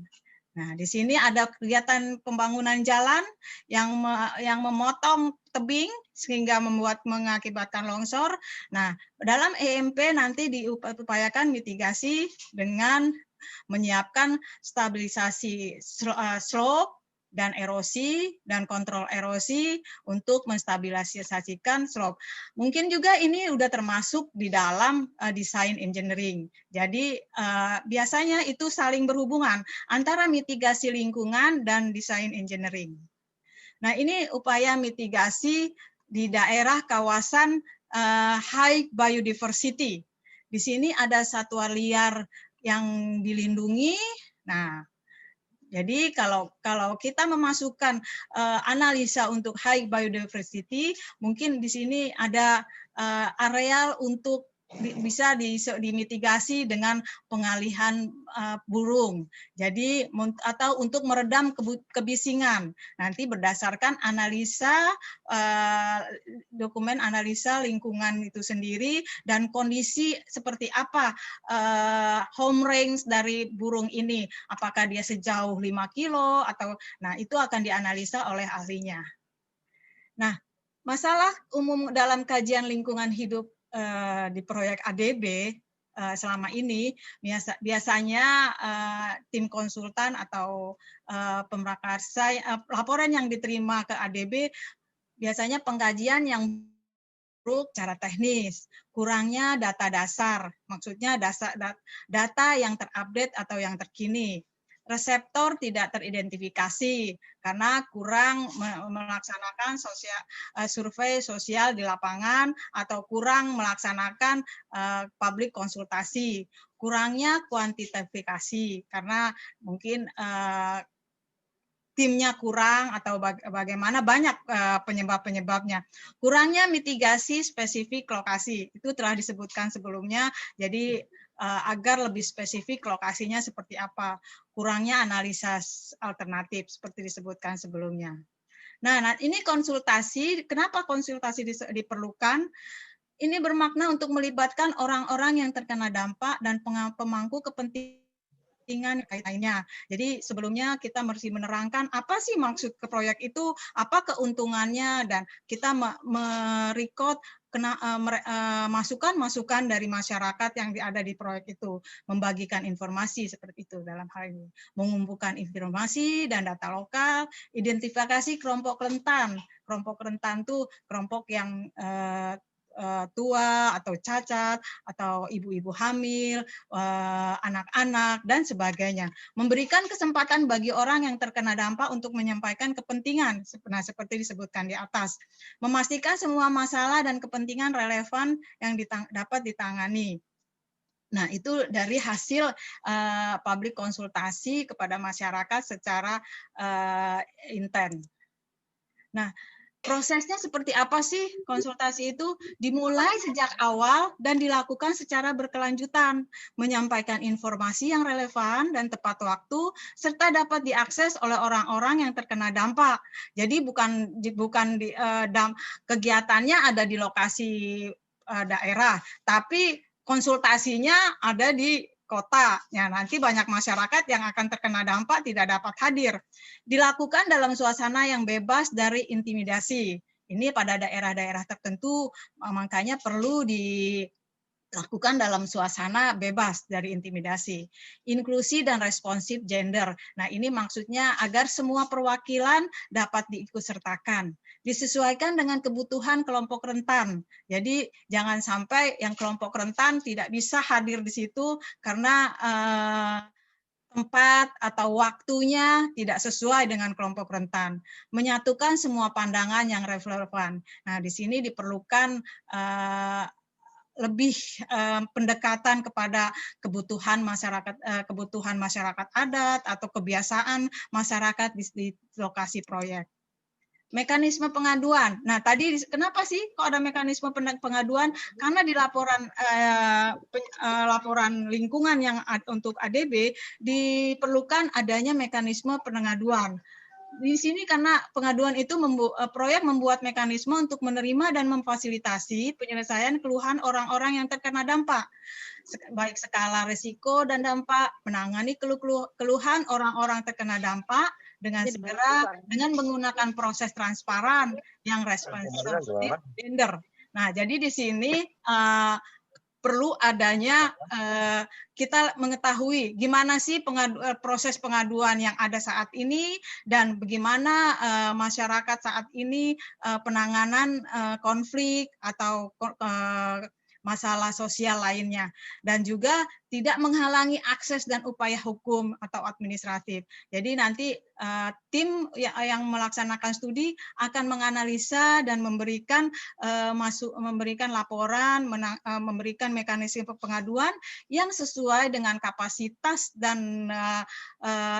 Nah, di sini ada kegiatan pembangunan jalan yang memotong tebing sehingga mengakibatkan longsor. Nah, dalam EMP nanti diupayakan mitigasi dengan menyiapkan stabilisasi slope dan erosi dan kontrol erosi untuk menstabilisasikan slope. Mungkin juga ini sudah termasuk di dalam desain engineering. Jadi biasanya itu saling berhubungan antara mitigasi lingkungan dan desain engineering. Nah, ini upaya mitigasi di daerah kawasan high biodiversity. Di sini ada satwa liar yang dilindungi. Nah, jadi kalau kita memasukkan analisa untuk high biodiversity, mungkin di sini ada areal untuk bisa dimitigasi dengan pengalihan burung. Jadi atau untuk meredam kebisingan. Nanti berdasarkan analisa dokumen analisa lingkungan itu sendiri dan kondisi seperti apa home range dari burung ini. Apakah dia sejauh 5 kilo atau itu akan dianalisa oleh ahlinya. Nah, masalah umum dalam kajian lingkungan hidup di proyek ADB selama ini biasanya tim konsultan atau pemrakarsa laporan yang diterima ke ADB biasanya pengkajian yang buruk secara teknis, kurangnya data dasar, maksudnya data yang terupdate atau yang terkini. Reseptor tidak teridentifikasi karena kurang melaksanakan survei sosial di lapangan atau kurang melaksanakan publik konsultasi. Kurangnya kuantifikasi karena mungkin timnya kurang atau bagaimana banyak penyebab-penyebabnya. Kurangnya mitigasi spesifik lokasi, itu telah disebutkan sebelumnya, jadi agar lebih spesifik lokasinya seperti apa. Kurangnya analisa alternatif, seperti disebutkan sebelumnya. Nah, ini konsultasi, kenapa konsultasi diperlukan? Ini bermakna untuk melibatkan orang-orang yang terkena dampak dan pemangku kepentingan kaitannya. Jadi sebelumnya kita mesti menerangkan apa sih maksud ke proyek itu, apa keuntungannya, dan kita merekod masukan-masukan dari masyarakat yang ada di proyek itu, membagikan informasi seperti itu dalam hal ini, mengumpulkan informasi dan data lokal, identifikasi kelompok rentan. Kelompok rentan itu kelompok yang tua atau cacat atau ibu-ibu hamil, anak-anak dan sebagainya. Memberikan kesempatan bagi orang yang terkena dampak untuk menyampaikan kepentingan, seperti disebutkan di atas. Memastikan semua masalah dan kepentingan relevan yang dapat ditangani. Nah, itu dari hasil publik konsultasi kepada masyarakat secara intens. Nah, prosesnya seperti apa sih konsultasi itu? Dimulai sejak awal dan dilakukan secara berkelanjutan, menyampaikan informasi yang relevan dan tepat waktu, serta dapat diakses oleh orang-orang yang terkena dampak. Jadi bukan kegiatannya ada di lokasi daerah, tapi konsultasinya ada di kota. Ya, nanti banyak masyarakat yang akan terkena dampak tidak dapat hadir. Dilakukan dalam suasana yang bebas dari intimidasi. Ini pada daerah-daerah tertentu, makanya perlu dilakukan dalam suasana bebas dari intimidasi. Inklusi dan responsif gender. Nah, ini maksudnya agar semua perwakilan dapat diikutsertakan. Disesuaikan dengan kebutuhan kelompok rentan. Jadi jangan sampai yang kelompok rentan tidak bisa hadir di situ karena tempat atau waktunya tidak sesuai dengan kelompok rentan. Menyatukan semua pandangan yang relevan. Nah, di sini diperlukan lebih pendekatan kepada kebutuhan masyarakat adat atau kebiasaan masyarakat di lokasi proyek. Mekanisme pengaduan. Nah, tadi kenapa sih kok ada mekanisme pengaduan? Karena di laporan lingkungan yang untuk ADB diperlukan adanya mekanisme pengaduan. di sini karena pengaduan itu proyek membuat mekanisme untuk menerima dan memfasilitasi penyelesaian keluhan orang-orang yang terkena dampak, baik skala risiko dan dampak, menangani keluhan orang-orang terkena dampak dengan segera dengan menggunakan proses transparan yang responsif gender. Nah, jadi di sini perlu adanya kita mengetahui gimana sih proses pengaduan yang ada saat ini dan bagaimana masyarakat saat ini penanganan konflik atau masalah sosial lainnya, dan juga tidak menghalangi akses dan upaya hukum atau administratif. Jadi nanti tim yang melaksanakan studi akan menganalisa dan memberikan memberikan laporan, memberikan mekanisme pengaduan yang sesuai dengan kapasitas dan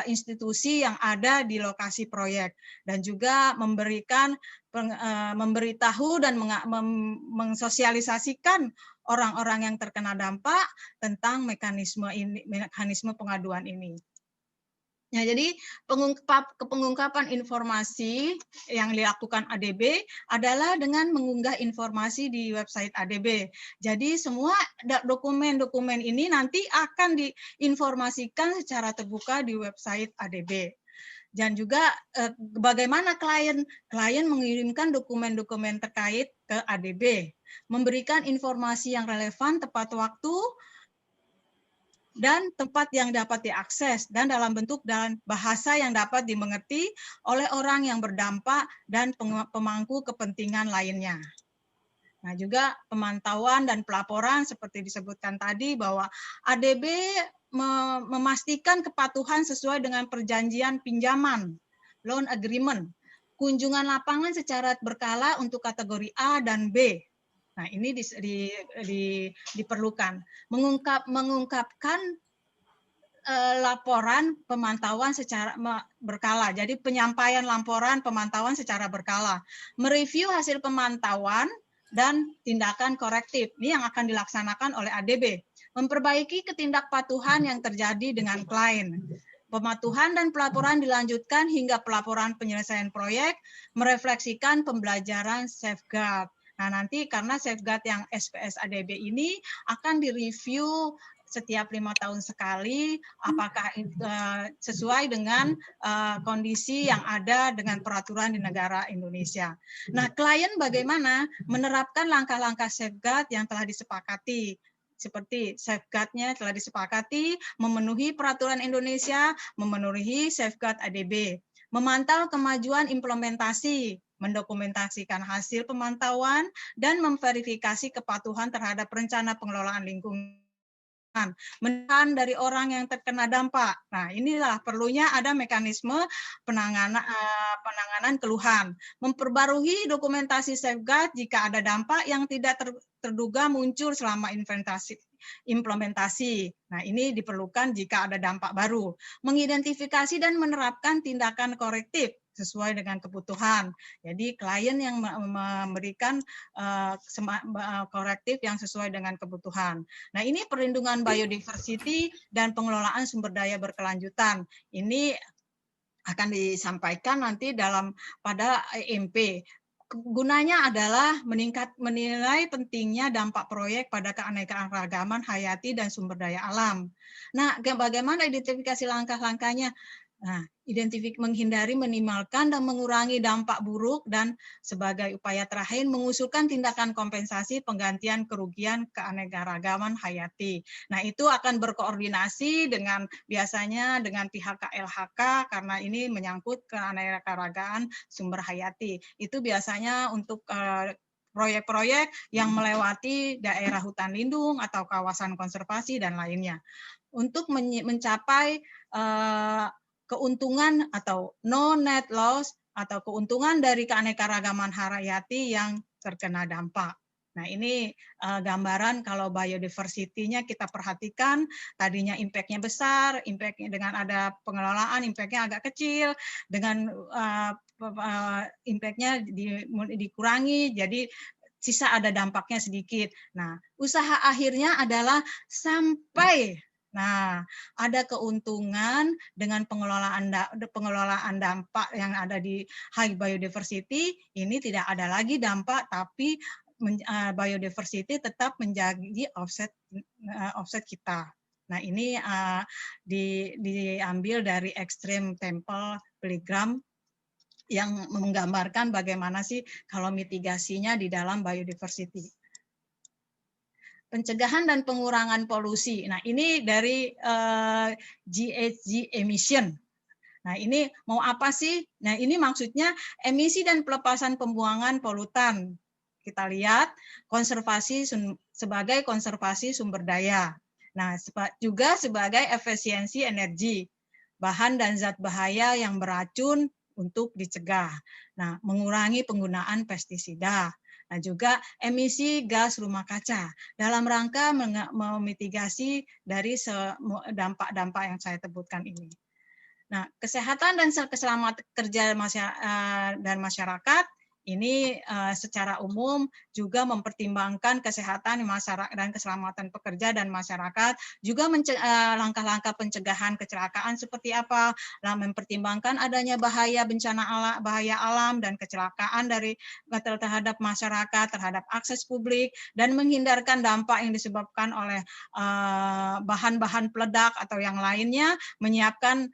institusi yang ada di lokasi proyek, dan juga memberikan memberitahu dan mensosialisasikan orang-orang yang terkena dampak tentang mekanisme pengaduan ini. Ya, jadi pengungkapan informasi yang dilakukan ADB adalah dengan mengunggah informasi di website ADB. Jadi semua dokumen-dokumen ini nanti akan diinformasikan secara terbuka di website ADB. Dan juga bagaimana klien mengirimkan dokumen-dokumen terkait ke ADB, memberikan informasi yang relevan tepat waktu dan tempat yang dapat diakses, dan dalam bentuk dan bahasa yang dapat dimengerti oleh orang yang berdampak dan pemangku kepentingan lainnya. Nah, juga pemantauan dan pelaporan seperti disebutkan tadi bahwa ADB memastikan kepatuhan sesuai dengan perjanjian pinjaman, loan agreement, kunjungan lapangan secara berkala untuk kategori A dan B. Nah, ini diperlukan. Mengungkapkan laporan pemantauan secara berkala. Jadi penyampaian laporan pemantauan secara berkala. Mereview hasil pemantauan dan tindakan korektif. Ini yang akan dilaksanakan oleh ADB. Memperbaiki ketidakpatuhan yang terjadi dengan klien. Pematuhan dan pelaporan dilanjutkan hingga pelaporan penyelesaian proyek, merefleksikan pembelajaran safeguard. Nah, nanti karena safeguard yang SPS ADB ini akan direview setiap 5 tahun sekali, apakah sesuai dengan kondisi yang ada dengan peraturan di negara Indonesia. Nah, klien bagaimana menerapkan langkah-langkah safeguard yang telah disepakati, seperti safeguard-nya telah disepakati, memenuhi peraturan Indonesia, memenuhi safeguard ADB, memantau kemajuan implementasi, mendokumentasikan hasil pemantauan, dan memverifikasi kepatuhan terhadap rencana pengelolaan lingkungan, menahan dari orang yang terkena dampak. Nah, inilah perlunya ada mekanisme penanganan keluhan, memperbarui dokumentasi safeguard jika ada dampak yang tidak terduga muncul selama implementasi. Nah, ini diperlukan jika ada dampak baru. Mengidentifikasi dan menerapkan tindakan korektif sesuai dengan kebutuhan. Jadi klien yang memberikan korektif yang sesuai dengan kebutuhan. Nah, ini perlindungan biodiversity dan pengelolaan sumber daya berkelanjutan. Ini akan disampaikan nanti pada EMP. Gunanya adalah menilai pentingnya dampak proyek pada keanekaragaman hayati dan sumber daya alam. Nah, bagaimana identifikasi langkah-langkahnya? Nah, menghindari, minimalkan, dan mengurangi dampak buruk, dan sebagai upaya terakhir mengusulkan tindakan kompensasi penggantian kerugian keanekaragaman hayati. Nah, itu akan berkoordinasi biasanya dengan pihak KLHK karena ini menyangkut keanekaragaman sumber hayati. Itu biasanya untuk proyek-proyek yang melewati daerah hutan lindung atau kawasan konservasi dan lainnya. Untuk mencapai keuntungan atau no net loss atau keuntungan dari keanekaragaman hayati yang terkena dampak. Nah, ini gambaran kalau biodiversity-nya kita perhatikan, tadinya impact-nya besar, impact-nya dengan ada pengelolaan, impact-nya agak kecil, dengan impact-nya dikurangi, jadi sisa ada dampaknya sedikit. Nah, usaha akhirnya adalah sampai Nah, ada keuntungan dengan pengelolaan dampak yang ada di high biodiversity, ini tidak ada lagi dampak, tapi biodiversity tetap menjadi offset kita. Nah, ini diambil dari Extreme Temple Playground yang menggambarkan bagaimana sih kalau mitigasinya di dalam biodiversity. Pencegahan dan pengurangan polusi. Nah, ini dari GHG emission. Nah, ini mau apa sih? Nah, ini maksudnya emisi dan pelepasan pembuangan polutan. Kita lihat konservasi sebagai konservasi sumber daya. Nah, juga sebagai efisiensi energi, bahan dan zat bahaya yang beracun untuk dicegah. Nah, mengurangi penggunaan pestisida. Nah, juga emisi gas rumah kaca dalam rangka memitigasi dari dampak-dampak yang saya sebutkan ini. Nah, kesehatan dan keselamatan kerja dan masyarakat ini secara umum juga mempertimbangkan kesehatan masyarakat dan keselamatan pekerja dan masyarakat, juga langkah-langkah pencegahan kecelakaan seperti apa, mempertimbangkan adanya bahaya bencana alam, bahaya alam dan kecelakaan dari terhadap masyarakat, terhadap akses publik, dan menghindarkan dampak yang disebabkan oleh bahan-bahan peledak atau yang lainnya, menyiapkan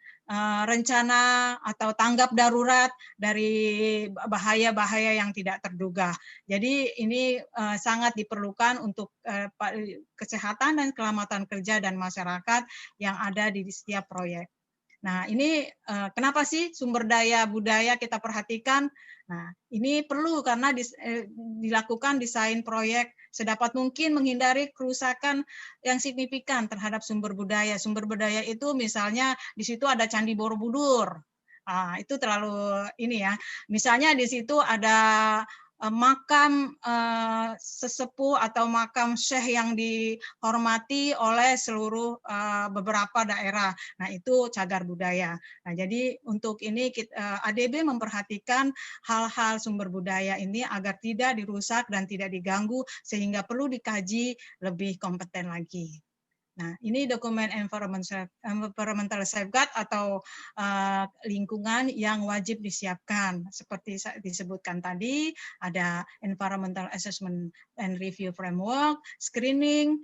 rencana atau tanggap darurat dari bahaya-bahaya yang tidak terduga. Jadi ini sangat diperlukan untuk kesehatan dan keselamatan kerja dan masyarakat yang ada di setiap proyek. Nah, ini kenapa sih sumber daya budaya kita perhatikan? Nah, ini perlu karena dilakukan desain proyek sedapat mungkin menghindari kerusakan yang signifikan terhadap sumber budaya. Sumber budaya itu misalnya di situ ada Candi Borobudur. Nah, itu terlalu ini ya. Misalnya di situ ada makam sesepuh atau makam syekh yang dihormati oleh seluruh beberapa daerah. Nah, itu cagar budaya. Nah, jadi untuk ini ADB memperhatikan hal-hal sumber budaya ini agar tidak dirusak dan tidak diganggu, sehingga perlu dikaji lebih kompeten lagi. Nah, ini dokumen environmental safeguard atau lingkungan yang wajib disiapkan. Seperti disebutkan tadi, ada environmental assessment and review framework, screening,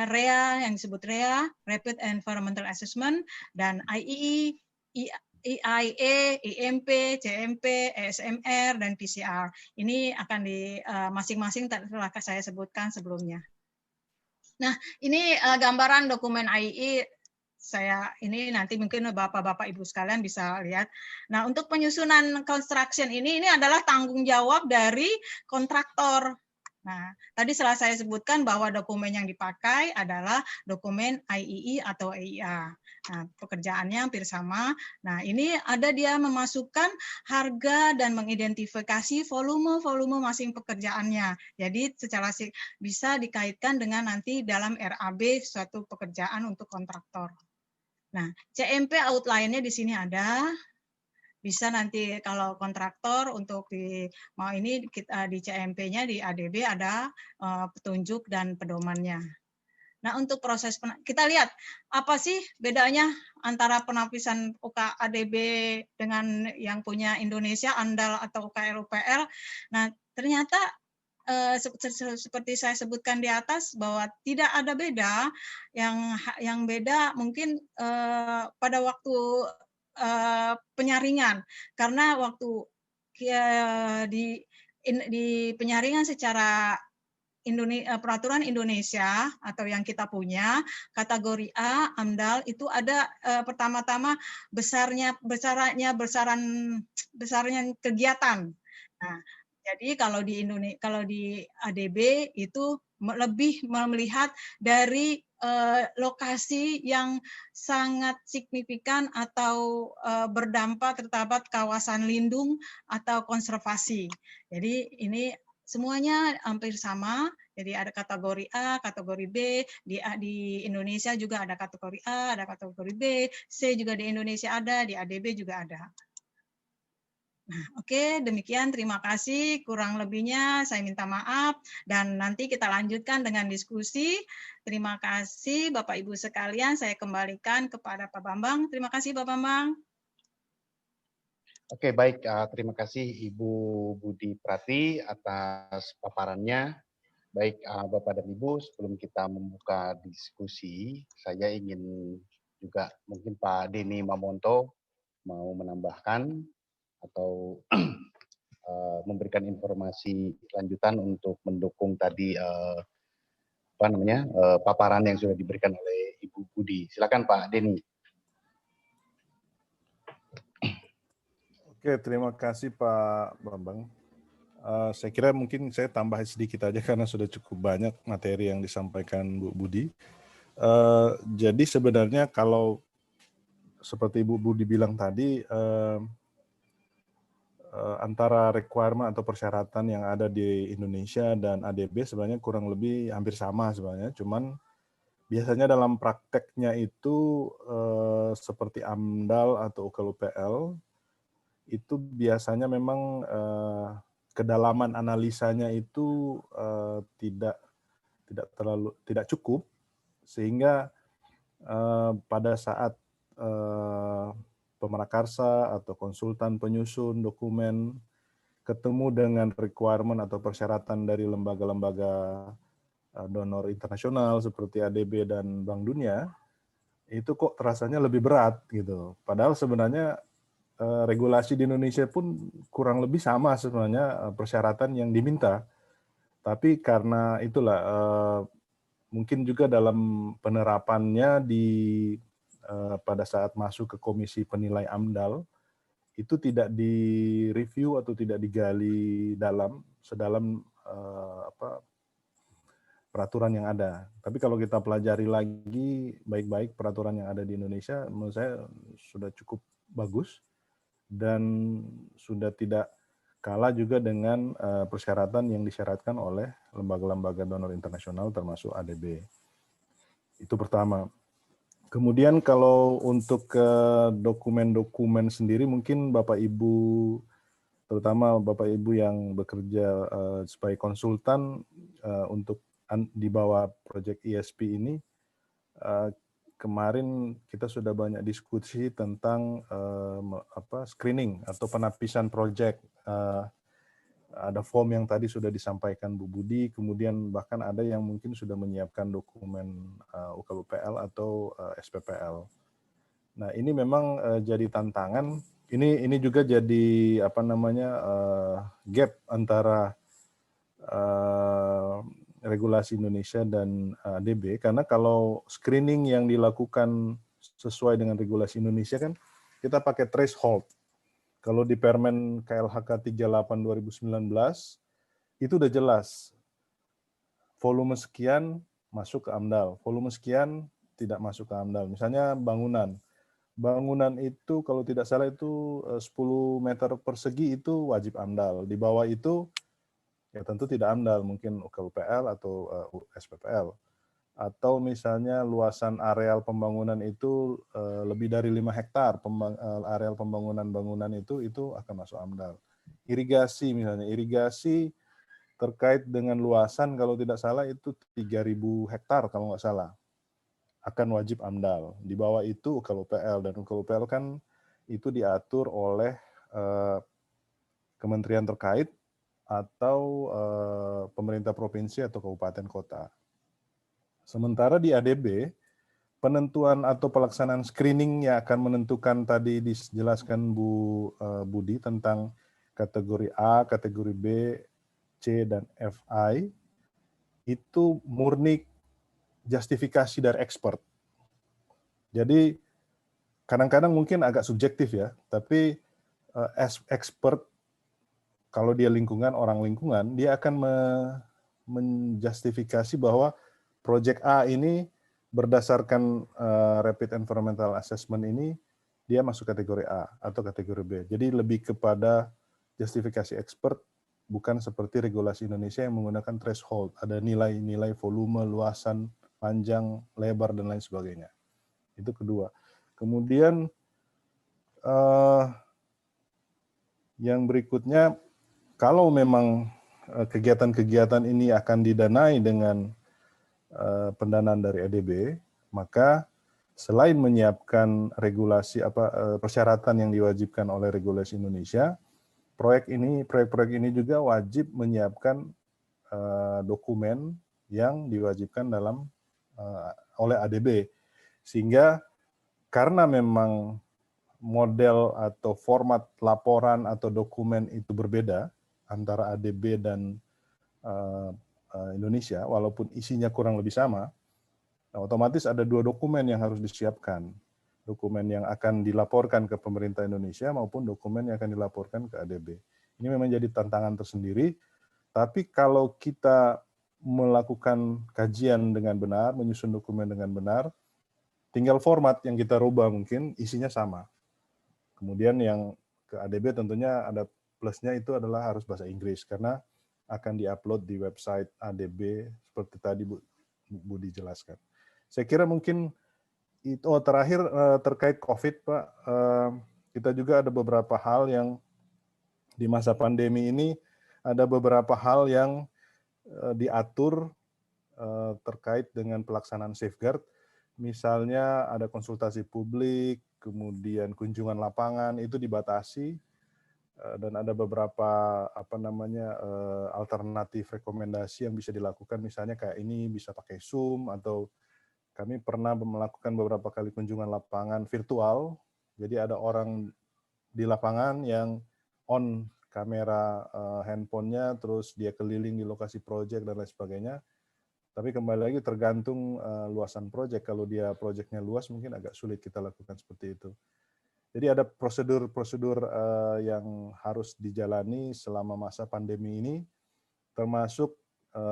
REA yang disebut REA, Rapid Environmental Assessment, dan IEE, EIA, IMP, CMP, ESMR, dan PCR. Ini akan di masing-masing telah saya sebutkan sebelumnya. Nah, ini gambaran dokumen IEE. Saya ini nanti mungkin Bapak-Bapak Ibu sekalian bisa lihat. Nah, untuk penyusunan construction ini adalah tanggung jawab dari kontraktor. Nah, tadi setelah saya sebutkan bahwa dokumen yang dipakai adalah dokumen IEE atau EIA. Nah, pekerjaannya hampir sama. Nah, ini ada dia memasukkan harga dan mengidentifikasi volume-volume masing pekerjaannya. Jadi secara bisa dikaitkan dengan nanti dalam RAB suatu pekerjaan untuk kontraktor. Nah, CMP outline-nya di sini ada. Bisa nanti kalau kontraktor untuk mau ini di CMP-nya di ADB ada petunjuk dan pedomannya. Nah, untuk proses kita lihat apa sih bedanya antara penapisan UKADB dengan yang punya Indonesia ANDAL atau UKL UPL. Nah, ternyata seperti saya sebutkan di atas bahwa tidak ada beda. Yang beda mungkin pada waktu penyaringan, karena waktu di penyaringan secara peraturan Indonesia atau yang kita punya kategori A AMDAL itu ada pertama-tama besaran kegiatan. Nah, jadi kalau di ADB itu lebih melihat dari lokasi yang sangat signifikan atau berdampak terhadap kawasan lindung atau konservasi. Jadi ini semuanya hampir sama. Jadi ada kategori A, kategori B, di Indonesia juga ada kategori A, ada kategori B, C juga di Indonesia ada, di ADB juga ada. Oke, demikian terima kasih. Kurang lebihnya saya minta maaf dan nanti kita lanjutkan dengan diskusi. Terima kasih Bapak Ibu sekalian. Saya kembalikan kepada Pak Bambang. Terima kasih Pak Bambang. Oke, baik. Terima kasih Ibu Budi Prati atas paparannya. Baik, Bapak dan Ibu, sebelum kita membuka diskusi, saya ingin juga mungkin Pak Denny Mamonto mau menambahkan atau memberikan informasi lanjutan untuk mendukung tadi paparan yang sudah diberikan oleh Ibu Budi. Silakan Pak Denny. Oke, terima kasih Pak Bambang. Saya kira mungkin saya tambah sedikit aja karena sudah cukup banyak materi yang disampaikan Bu Budi. Jadi sebenarnya kalau seperti Bu Budi bilang tadi, antara requirement atau persyaratan yang ada di Indonesia dan ADB sebenarnya kurang lebih hampir sama sebenarnya. Cuman biasanya dalam prakteknya itu seperti AMDAL atau UKLUPL itu biasanya memang kedalaman analisanya itu tidak cukup, sehingga pada saat pemrakarsa atau konsultan penyusun dokumen ketemu dengan requirement atau persyaratan dari lembaga-lembaga donor internasional seperti ADB dan Bank Dunia, itu kok terasanya lebih berat gitu. Padahal sebenarnya regulasi di Indonesia pun kurang lebih sama sebenarnya persyaratan yang diminta. Tapi karena itulah mungkin juga dalam penerapannya pada saat masuk ke komisi penilai AMDAL itu tidak direview atau tidak digali sedalam peraturan yang ada. Tapi kalau kita pelajari lagi baik-baik peraturan yang ada di Indonesia, menurut saya sudah cukup bagus dan sudah tidak kalah juga dengan persyaratan yang disyaratkan oleh lembaga-lembaga donor internasional termasuk ADB. Itu pertama. Kemudian kalau untuk dokumen-dokumen sendiri mungkin Bapak Ibu, terutama Bapak Ibu yang bekerja sebagai konsultan untuk di bawah proyek ISP ini, kemarin kita sudah banyak diskusi tentang screening atau penapisan proyek. Ada form yang tadi sudah disampaikan Bu Budi, kemudian bahkan ada yang mungkin sudah menyiapkan dokumen UKLUPL atau SPPL. Nah ini memang jadi tantangan. Ini juga jadi gap antara regulasi Indonesia dan ADB, karena kalau screening yang dilakukan sesuai dengan regulasi Indonesia kan kita pakai threshold. Kalau di Permen KLHK 38 2019 itu udah jelas volume sekian masuk ke AMDAL, volume sekian tidak masuk ke AMDAL. Misalnya bangunan itu kalau tidak salah itu 10 meter persegi itu wajib AMDAL. Di bawah itu ya tentu tidak AMDAL, mungkin UKLUPL atau SPPL. Atau misalnya luasan areal pembangunan itu lebih dari 5 hektar, areal pembangunan bangunan itu akan masuk AMDAL. Irigasi misalnya, irigasi terkait dengan luasan kalau tidak salah itu 3.000 hektar kalau nggak salah, akan wajib AMDAL. Di bawah itu UKLUPL, dan UKLUPL kan itu diatur oleh kementerian terkait atau pemerintah provinsi atau kabupaten kota. Sementara di ADB, penentuan atau pelaksanaan screening yang akan menentukan tadi dijelaskan Bu Budi tentang kategori A, kategori B, C, dan FI, itu murni justifikasi dari expert. Jadi kadang-kadang mungkin agak subjektif ya, tapi expert kalau dia lingkungan, orang lingkungan, dia akan menjustifikasi bahwa Project A ini berdasarkan Rapid Environmental Assessment ini, dia masuk kategori A atau kategori B. Jadi lebih kepada justifikasi expert, bukan seperti regulasi Indonesia yang menggunakan threshold. Ada nilai-nilai volume, luasan, panjang, lebar, dan lain sebagainya. Itu kedua. Kemudian Yang berikutnya, kalau memang kegiatan-kegiatan ini akan didanai dengan pendanaan dari ADB, maka selain menyiapkan regulasi persyaratan yang diwajibkan oleh regulasi Indonesia, proyek-proyek ini juga wajib menyiapkan dokumen yang diwajibkan oleh ADB, sehingga karena memang model atau format laporan atau dokumen itu berbeda antara ADB dan Indonesia, walaupun isinya kurang lebih sama, otomatis ada 2 dokumen yang harus disiapkan. Dokumen yang akan dilaporkan ke pemerintah Indonesia maupun dokumen yang akan dilaporkan ke ADB. Ini memang jadi tantangan tersendiri, tapi kalau kita melakukan kajian dengan benar, menyusun dokumen dengan benar, tinggal format yang kita rubah mungkin isinya sama. Kemudian yang ke ADB tentunya ada plusnya, itu adalah harus bahasa Inggris, karena akan diupload di website ADB seperti tadi Bu Budi jelaskan. Saya kira mungkin itu terakhir terkait COVID, Pak. Kita juga ada beberapa hal yang di masa pandemi ini, ada beberapa hal yang diatur terkait dengan pelaksanaan safeguard. Misalnya ada konsultasi publik, kemudian kunjungan lapangan itu dibatasi, dan ada beberapa alternatif rekomendasi yang bisa dilakukan, misalnya kayak ini bisa pakai Zoom, atau kami pernah melakukan beberapa kali kunjungan lapangan virtual, jadi ada orang di lapangan yang on kamera handphonenya, terus dia keliling di lokasi proyek dan lain sebagainya. Tapi kembali lagi tergantung luasan proyek. Kalau dia proyeknya luas, mungkin agak sulit kita lakukan seperti itu. Jadi ada prosedur-prosedur yang harus dijalani selama masa pandemi ini, termasuk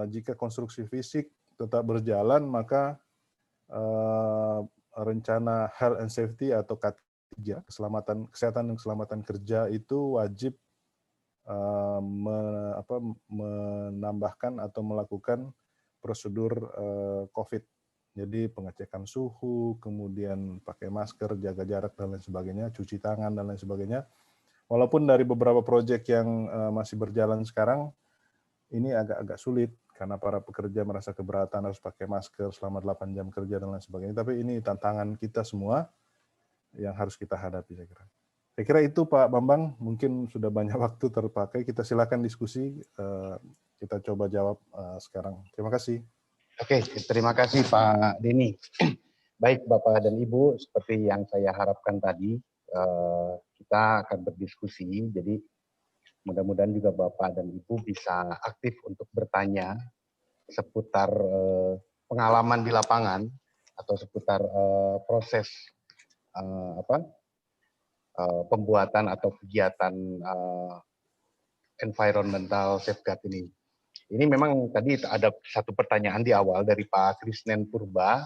jika konstruksi fisik tetap berjalan, maka rencana health and safety atau K3, kesehatan dan keselamatan kerja itu wajib menambahkan atau melakukan prosedur COVID. Jadi pengecekan suhu, kemudian pakai masker, jaga jarak dan lain sebagainya, cuci tangan dan lain sebagainya. Walaupun dari beberapa proyek yang masih berjalan sekarang, ini agak sulit karena para pekerja merasa keberatan harus pakai masker selama 8 jam kerja dan lain sebagainya. Tapi ini tantangan kita semua yang harus kita hadapi, saya kira. Saya kira itu Pak Bambang, mungkin sudah banyak waktu terpakai. Kita silakan diskusi, kita coba jawab sekarang. Terima kasih. Oke, terima kasih Pak Denny. Baik Bapak dan Ibu, seperti yang saya harapkan tadi, kita akan berdiskusi. Jadi mudah-mudahan juga Bapak dan Ibu bisa aktif untuk bertanya seputar pengalaman di lapangan atau seputar proses pembuatan atau kegiatan environmental safeguard ini. Ini memang tadi ada satu pertanyaan di awal dari Pak Krisnen Purba,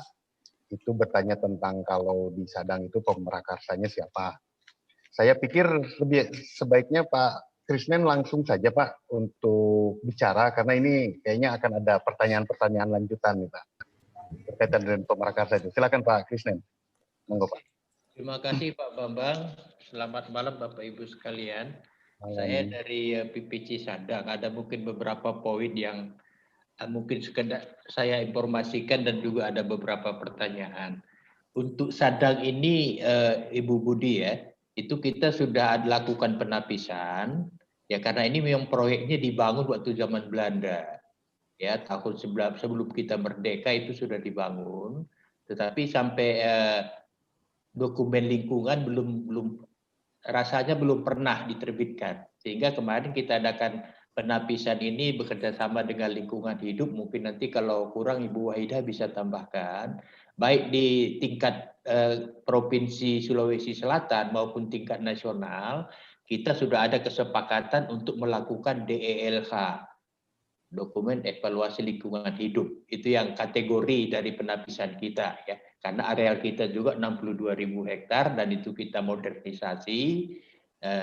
itu bertanya tentang kalau di Sadang itu pemerakarsanya siapa. Saya pikir lebih sebaiknya Pak Krisnen langsung saja Pak untuk bicara, karena ini kayaknya akan ada pertanyaan-pertanyaan lanjutan nih Pak, berkaitan dengan pemerkarsa itu. Silakan Pak Krisnen. Monggo Pak. Terima kasih Pak Bambang. Selamat malam Bapak Ibu sekalian. Saya dari PPC Sadang. Ada mungkin beberapa poin yang mungkin sekedar saya informasikan dan juga ada beberapa pertanyaan. Untuk Sadang ini Ibu Budi ya, itu kita sudah lakukan penapisan ya, karena ini memang proyeknya dibangun waktu zaman Belanda. Ya, tahun sebelum kita merdeka itu sudah dibangun. Tetapi sampai dokumen lingkungan belum rasanya belum pernah diterbitkan, sehingga kemarin kita adakan penapisan ini bekerja sama dengan lingkungan hidup. Mungkin nanti kalau kurang Ibu Wahida bisa tambahkan, baik di tingkat provinsi Sulawesi Selatan maupun tingkat nasional, kita sudah ada kesepakatan untuk melakukan DELH, dokumen evaluasi lingkungan hidup. Itu yang kategori dari penapisan kita ya. Karena areal kita juga 62.000 hektar dan itu kita modernisasi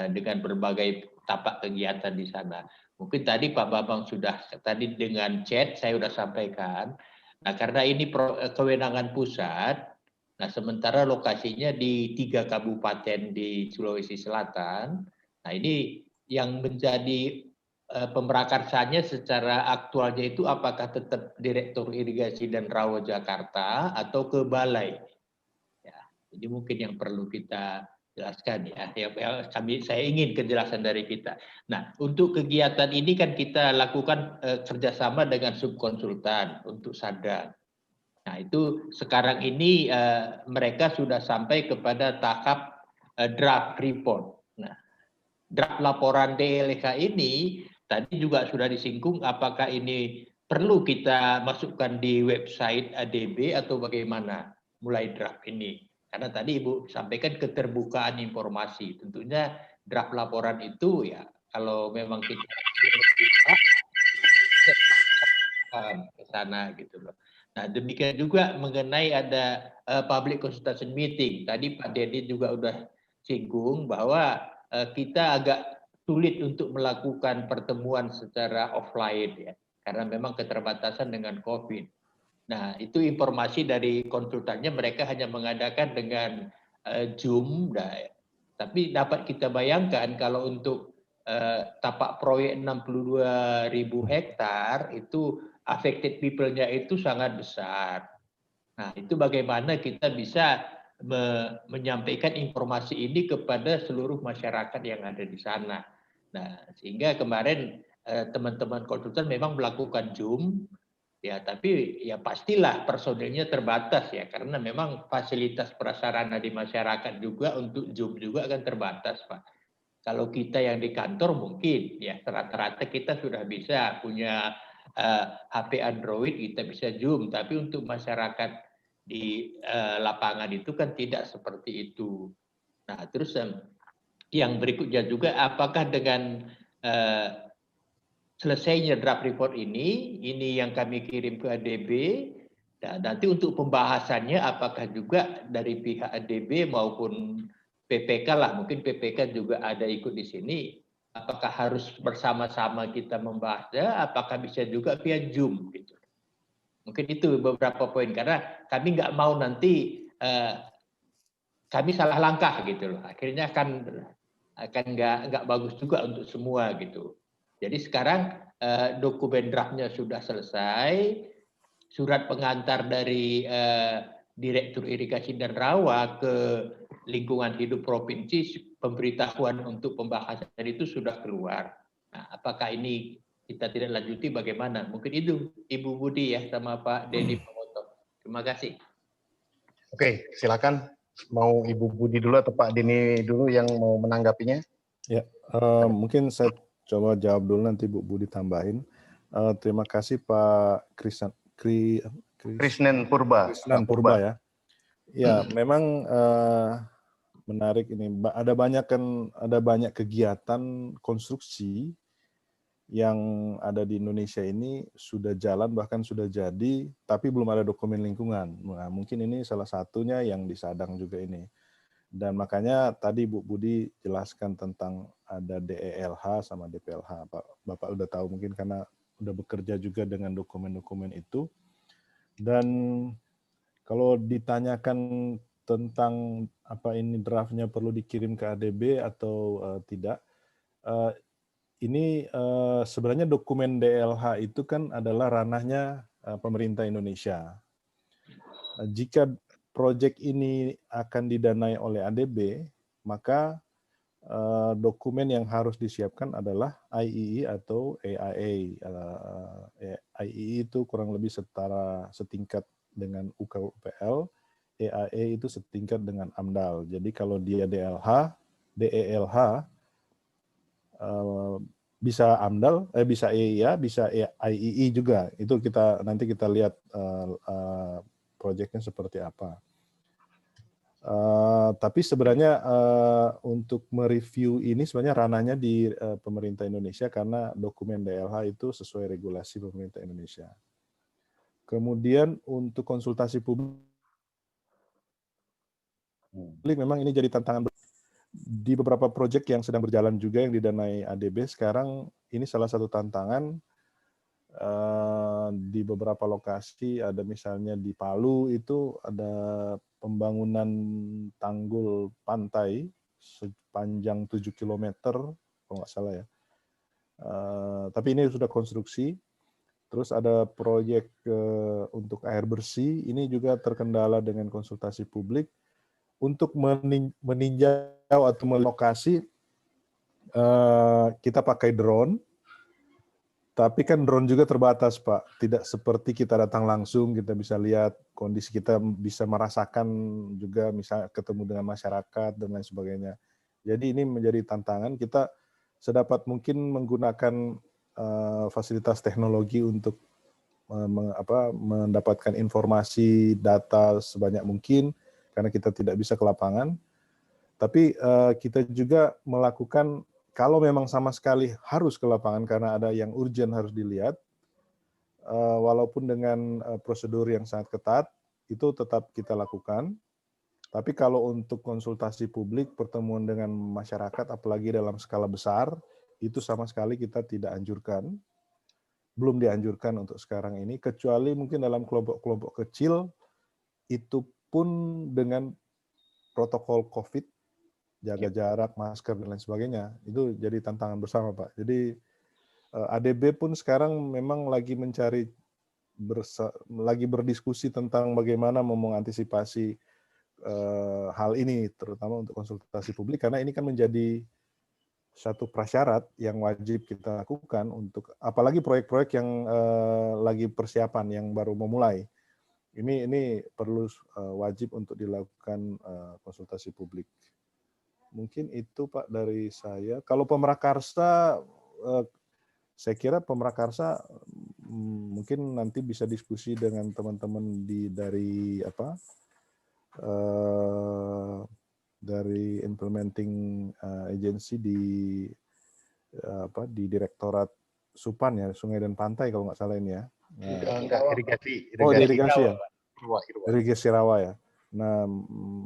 dengan berbagai tapak kegiatan di sana. Mungkin tadi Pak Bambang sudah tadi dengan chat saya sudah sampaikan. Nah, karena ini kewenangan pusat, nah sementara lokasinya di 3 kabupaten di Sulawesi Selatan. Nah, ini yang menjadi pemerakarsanya secara aktualnya itu apakah tetap Direktur Irigasi dan Rawa Jakarta atau ke Balai? Ya, jadi mungkin yang perlu kita jelaskan ya. Saya ingin kejelasan dari kita. Nah, untuk kegiatan ini kan kita lakukan kerjasama dengan subkonsultan untuk Sadang. Nah, itu sekarang ini mereka sudah sampai kepada tahap draft report. Nah, draft laporan DLH ini tadi juga sudah disinggung apakah ini perlu kita masukkan di website ADB atau bagaimana mulai draft ini. Karena tadi Ibu sampaikan keterbukaan informasi. Tentunya draft laporan itu ya kalau memang kita ke sana gitu loh. Nah, demikian juga mengenai ada public consultation meeting. Tadi Pak Dedi juga udah singgung bahwa kita agak sulit untuk melakukan pertemuan secara offline ya, karena memang keterbatasan dengan COVID. Nah, itu informasi dari konsultannya mereka hanya mengadakan dengan Zoom. Nah, tapi dapat kita bayangkan kalau untuk tapak proyek 62.000 hektar itu affected people-nya itu sangat besar. Nah, itu bagaimana kita bisa menyampaikan informasi ini kepada seluruh masyarakat yang ada di sana. Nah, sehingga kemarin teman-teman konsultan memang melakukan Zoom, ya, tapi ya pastilah personilnya terbatas ya, karena memang fasilitas prasarana di masyarakat juga untuk Zoom juga kan terbatas, Pak. Kalau kita yang di kantor mungkin ya rata-rata kita sudah bisa punya HP Android, kita bisa Zoom, tapi untuk masyarakat di lapangan itu kan tidak seperti itu. Nah, terus yang berikutnya juga apakah dengan selesainya draft report ini yang kami kirim ke ADB, dan nanti untuk pembahasannya apakah juga dari pihak ADB maupun PPK lah, mungkin PPK juga ada ikut di sini, apakah harus bersama-sama kita membahasnya, apakah bisa juga via Zoom gitu. Mungkin itu beberapa poin, karena kami nggak mau nanti kami salah langkah gitu loh, akhirnya akan nggak bagus juga untuk semua gitu. Jadi sekarang dokumen draftnya sudah selesai, surat pengantar dari Direktur Irigasi dan Rawa ke Lingkungan Hidup Provinsi, pemberitahuan untuk pembahasan itu sudah keluar. Nah, apakah ini kita tidak lanjuti bagaimana? Mungkin itu Ibu Budi ya sama Pak Denny Pomoto. Terima kasih. Oke, silakan. Mau Ibu Budi dulu atau Pak Denny dulu yang mau menanggapinya? Ya, mungkin saya coba jawab dulu, nanti Bu Budi tambahin. Terima kasih Pak Krisnen Purba. Krisnan Purba ya. Ya, memang menarik ini. Ada banyak kegiatan konstruksi yang ada di Indonesia ini sudah jalan, bahkan sudah jadi, tapi belum ada dokumen lingkungan. Nah, mungkin ini salah satunya yang di Sadang juga ini. Dan makanya tadi Bu Budi jelaskan tentang ada DELH sama DPLH. Bapak udah tahu mungkin karena udah bekerja juga dengan dokumen-dokumen itu. Dan kalau ditanyakan tentang apa ini draftnya perlu dikirim ke ADB atau tidak, ini sebenarnya dokumen DLH itu kan adalah ranahnya pemerintah Indonesia. Jika proyek ini akan didanai oleh ADB, maka dokumen yang harus disiapkan adalah IEE atau AIA. IEE itu kurang lebih setingkat dengan UKUPL, AIA itu setingkat dengan AMDAL. Jadi kalau dia DELH, bisa AMDAL, bisa EIA, bisa IEE juga. Itu nanti kita lihat proyeknya seperti apa. Tapi sebenarnya untuk mereview ini sebenarnya ranahnya di pemerintah Indonesia karena dokumen DLH itu sesuai regulasi pemerintah Indonesia. Kemudian untuk konsultasi publik memang ini jadi tantangan di beberapa proyek yang sedang berjalan juga yang didanai ADB sekarang. Ini salah satu tantangan di beberapa lokasi, ada misalnya di Palu itu ada pembangunan tanggul pantai sepanjang 7 km kalau nggak salah ya. Tapi ini sudah konstruksi. Terus ada proyek untuk air bersih, ini juga terkendala dengan konsultasi publik. Untuk meninjau atau melokasi, kita pakai drone, tapi kan drone juga terbatas, Pak. Tidak seperti kita datang langsung, kita bisa lihat kondisi, kita bisa merasakan juga misalnya ketemu dengan masyarakat dan lain sebagainya. Jadi ini menjadi tantangan, kita sedapat mungkin menggunakan fasilitas teknologi untuk mendapatkan informasi, data sebanyak mungkin, karena kita tidak bisa ke lapangan. Tapi kita juga melakukan, kalau memang sama sekali harus ke lapangan karena ada yang urgent harus dilihat, walaupun dengan prosedur yang sangat ketat, itu tetap kita lakukan. Tapi kalau untuk konsultasi publik, pertemuan dengan masyarakat, apalagi dalam skala besar, itu sama sekali kita tidak anjurkan. Belum dianjurkan untuk sekarang ini, kecuali mungkin dalam kelompok-kelompok kecil, itu pun dengan protokol COVID, jaga jarak, masker, dan lain sebagainya. Itu jadi tantangan bersama, Pak. Jadi ADB pun sekarang memang lagi mencari, lagi berdiskusi tentang bagaimana mengantisipasi hal ini, terutama untuk konsultasi publik, karena ini kan menjadi satu prasyarat yang wajib kita lakukan untuk, apalagi proyek-proyek yang lagi persiapan, yang baru memulai. Ini perlu wajib untuk dilakukan konsultasi publik. Mungkin itu, Pak, dari saya. Kalau Pemrakarsa, saya kira Pemrakarsa mungkin nanti bisa diskusi dengan teman-teman dari dari implementing agency di Direktorat Supan ya, Sungai dan Pantai kalau nggak salah ini ya. Enggak, irigasi. Oh, irigasi ya. Irwa. Irigasi rawa ya. Nah,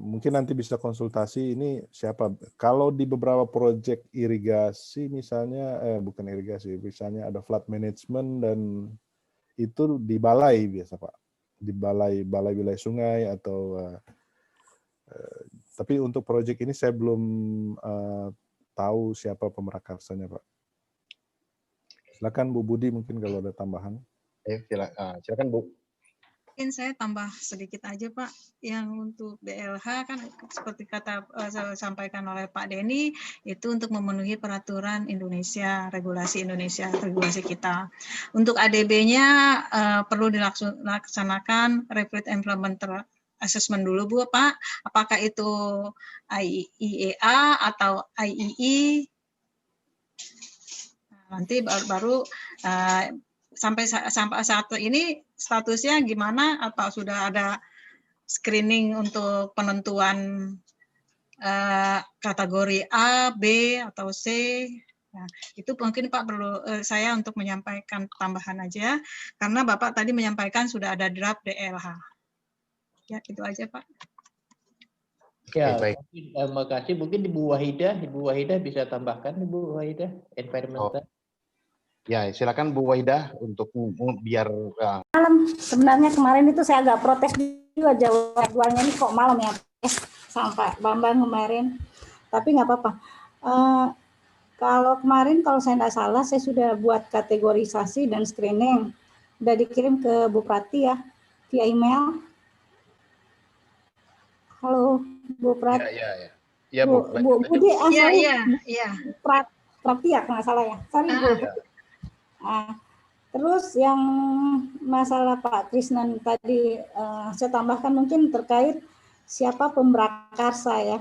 mungkin nanti bisa konsultasi ini siapa. Kalau di beberapa proyek irigasi misalnya, bukan irigasi, misalnya ada flood management dan itu di balai biasa, Pak. Di balai wilayah sungai atau tapi untuk proyek ini saya belum tahu siapa Pemrakarsanya, Pak. Silakan Bu Budi, mungkin kalau ada tambahan. Silakan Bu. Mungkin saya tambah sedikit aja, Pak. Yang untuk BLH kan seperti sampaikan oleh Pak Denny, itu untuk memenuhi peraturan Indonesia, regulasi kita. Untuk ADB-nya perlu dilaksanakan rapid implementer assessment dulu, Bu, Pak. Apakah itu IEA atau IEE? Nanti baru sampai saat ini statusnya gimana? Apa sudah ada screening untuk penentuan kategori A, B, atau C? Nah, itu mungkin Pak perlu saya untuk menyampaikan tambahan aja, karena Bapak tadi menyampaikan sudah ada draft DLH. Ya, itu aja, Pak. Ya, baik. Terima kasih. Mungkin Ibu Wahidah bisa tambahkan, Ibu Wahidah, environmental. Ya, silakan Bu Wahidah untuk biar malam. Sebenarnya kemarin itu saya agak protes juga jadwalnya ini kok malam ya, sampai Bambang kemarin. Tapi nggak apa-apa. Kalau kemarin kalau saya nggak salah saya sudah buat kategorisasi dan screening, udah dikirim ke Bu Prati ya via email. Halo Bu Prati. Ya, Bu Budi. Iya. Prati ya, nggak salah ya. Sorry Bu. Terus yang masalah Pak Krisnan tadi saya tambahkan mungkin terkait siapa Pemrakarsa ya.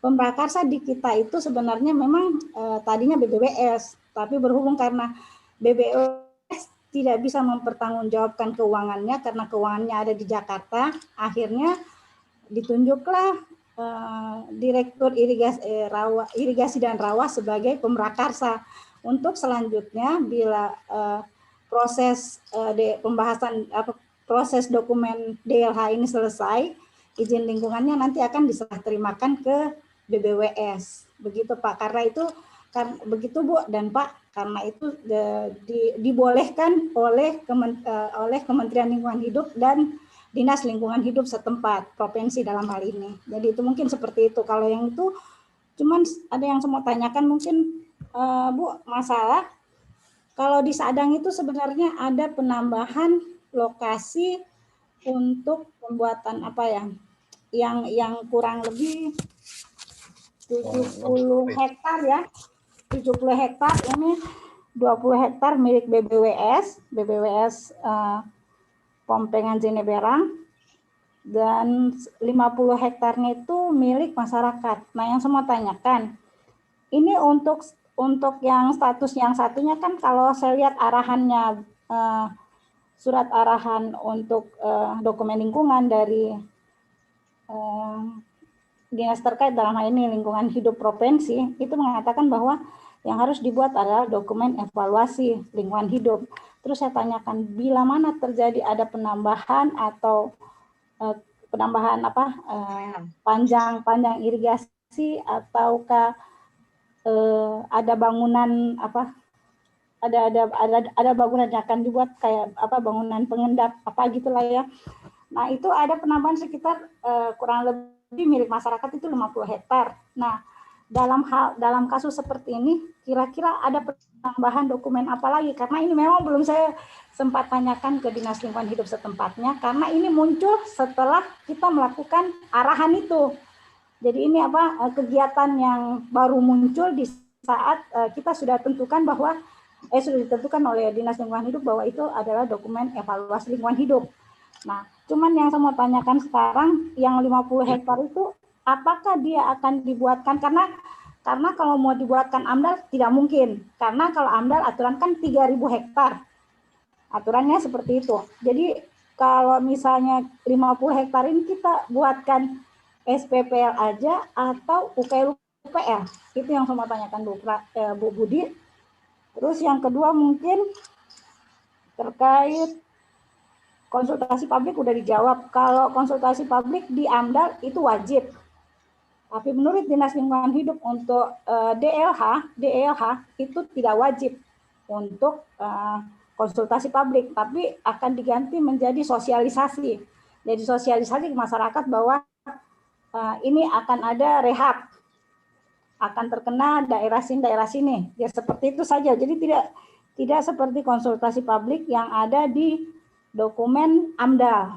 Pemrakarsa di kita itu sebenarnya memang tadinya BBWS, tapi berhubung karena BBWS tidak bisa mempertanggungjawabkan keuangannya karena keuangannya ada di Jakarta, akhirnya ditunjuklah Direktur Irigasi dan Rawa sebagai Pemrakarsa. Untuk selanjutnya bila proses proses dokumen DLH ini selesai, izin lingkungannya nanti akan diserah terimakan ke BBWS. Begitu Pak, karena itu begitu Bu dan Pak, karena itu dibolehkan oleh Kementerian Lingkungan Hidup dan Dinas Lingkungan Hidup setempat, provinsi dalam hal ini. Jadi itu mungkin seperti itu. Kalau yang itu cuman ada yang semua tanyakan mungkin Bu, masalah kalau di Sadang itu sebenarnya ada penambahan lokasi untuk pembuatan apa ya, yang kurang lebih 70 hektar ya, 70 hektar ini 20 hektar milik BBWS Pompengan Jeneberang, dan 50 hektarnya itu milik masyarakat. Nah, yang saya mau tanyakan, ini untuk yang status yang satunya kan kalau saya lihat arahannya, surat arahan untuk dokumen lingkungan dari dinas terkait, dalam hal ini lingkungan hidup provinsi, itu mengatakan bahwa yang harus dibuat adalah dokumen evaluasi lingkungan hidup. Terus saya tanyakan, bila mana terjadi ada penambahan atau penambahan panjang irigasi, ataukah ada bangunan ada bangunan yang akan dibuat kayak bangunan pengendap gitulah ya. Nah, itu ada penambahan sekitar kurang lebih milik masyarakat itu 50 hektar. Nah, dalam kasus seperti ini kira-kira ada penambahan dokumen apa lagi? Karena ini memang belum saya sempat tanyakan ke Dinas Lingkungan Hidup setempatnya, karena ini muncul setelah kita melakukan arahan itu. Jadi ini kegiatan yang baru muncul di saat kita sudah tentukan bahwa sudah ditentukan oleh Dinas Lingkungan Hidup bahwa itu adalah dokumen evaluasi lingkungan hidup. Nah, cuman yang saya mau tanyakan sekarang, yang 50 hektar itu apakah dia akan dibuatkan, karena kalau mau dibuatkan AMDAL tidak mungkin, karena kalau AMDAL aturan kan 3.000 hektar. Aturannya seperti itu. Jadi kalau misalnya 50 hektar ini kita buatkan SPPL aja atau UKL-UPL? Itu yang saya mau tanyakan Bu Budi. Terus yang kedua mungkin terkait konsultasi publik udah dijawab. Kalau konsultasi publik di AMDAL itu wajib. Tapi menurut Dinas Lingkungan Hidup untuk DLH itu tidak wajib untuk konsultasi publik, tapi akan diganti menjadi sosialisasi. Jadi sosialisasi ke masyarakat bahwa ini akan ada rehab, akan terkena daerah sini, ya seperti itu saja. Jadi tidak seperti konsultasi publik yang ada di dokumen AMDAL.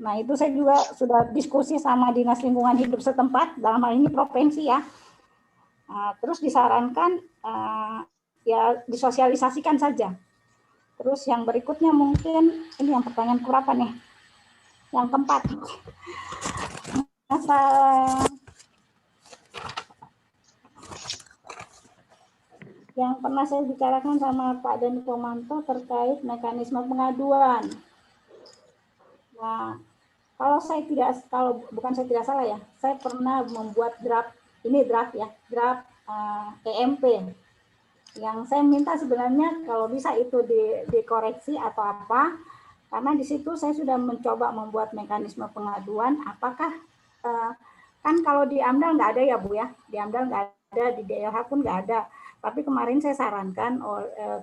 Nah, itu saya juga sudah diskusi sama Dinas Lingkungan Hidup setempat, dalam hal ini provinsi ya. Terus disarankan ya disosialisasikan saja. Terus yang berikutnya mungkin ini yang pertanyaan berapa nih? Yang keempat. Yang pernah saya bicarakan sama Pak Dani Pomanto terkait mekanisme pengaduan. Nah, kalau bukan saya tidak salah ya, saya pernah membuat draft EMP. Yang saya minta sebenarnya kalau bisa itu dikoreksi atau apa, karena di situ saya sudah mencoba membuat mekanisme pengaduan. Apakah kan kalau di AMDAL nggak ada ya Bu ya, di AMDAL nggak ada, di DLH pun nggak ada. Tapi kemarin saya sarankan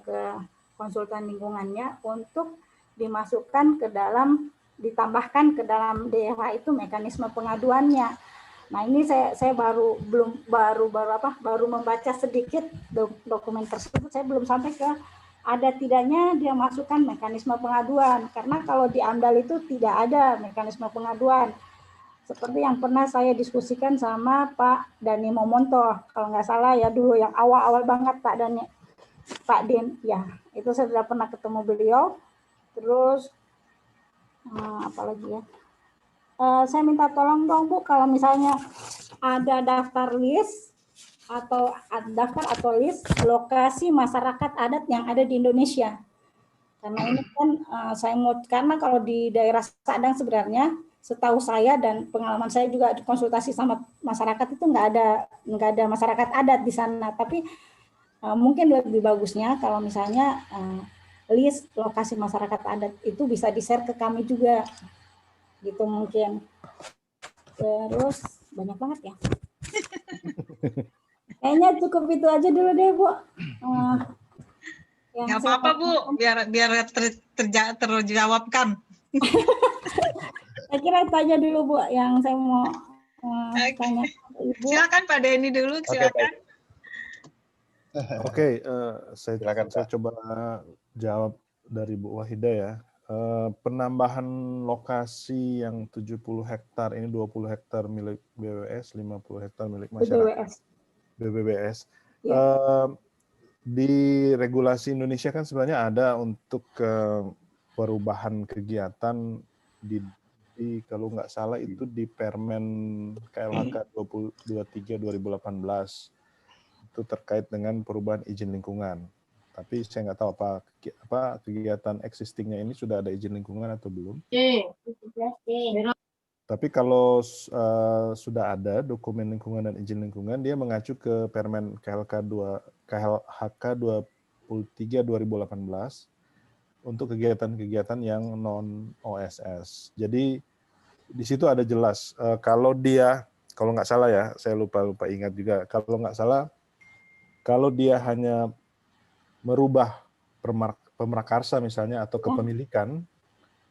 ke konsultan lingkungannya untuk ditambahkan ke dalam DLH itu mekanisme pengaduannya. Nah, ini saya baru membaca sedikit dokumen tersebut. Saya belum sampai ke ada tidaknya dia masukkan mekanisme pengaduan, karena kalau di AMDAL itu tidak ada mekanisme pengaduan. Seperti yang pernah saya diskusikan sama Pak Dani Momonto, kalau nggak salah ya dulu yang awal-awal banget Pak Din, ya itu saya sudah pernah ketemu beliau. Terus apalagi ya, saya minta tolong dong Bu, kalau misalnya ada daftar list atau list lokasi masyarakat adat yang ada di Indonesia. Karena ini kan karena kalau di daerah Sadang sebenarnya setahu saya dan pengalaman saya juga konsultasi sama masyarakat itu nggak ada masyarakat adat di sana. Tapi mungkin lebih bagusnya kalau misalnya list lokasi masyarakat adat itu bisa di-share ke kami juga, gitu mungkin. Terus banyak banget ya. Kayaknya cukup itu aja dulu deh Bu. Nggak apa-apa Bu, biar terjawabkan. Saya kira itu aja dulu Bu yang saya mau tanya. Silakan Pak Denny dulu, silakan. Oke, Silakan, saya Pak. coba jawab dari Bu Wahidah ya. Penambahan lokasi yang 70 hektar, ini 20 hektar milik BWS, 50 hektar milik masyarakat, BBWS. BBWS. Ya. Di regulasi Indonesia kan sebenarnya ada untuk perubahan kegiatan kalau nggak salah itu di Permen KLHK 23 2018 itu terkait dengan perubahan izin lingkungan. Tapi saya nggak tahu apa kegiatan existingnya ini sudah ada izin lingkungan atau belum. Tapi kalau sudah ada dokumen lingkungan dan izin lingkungan, dia mengacu ke Permen KLHK 23 2018 untuk kegiatan-kegiatan yang non OSS. Jadi di situ ada jelas kalau nggak salah ya, saya lupa ingat juga, kalau nggak salah kalau dia hanya merubah pemrakarsa misalnya atau kepemilikan,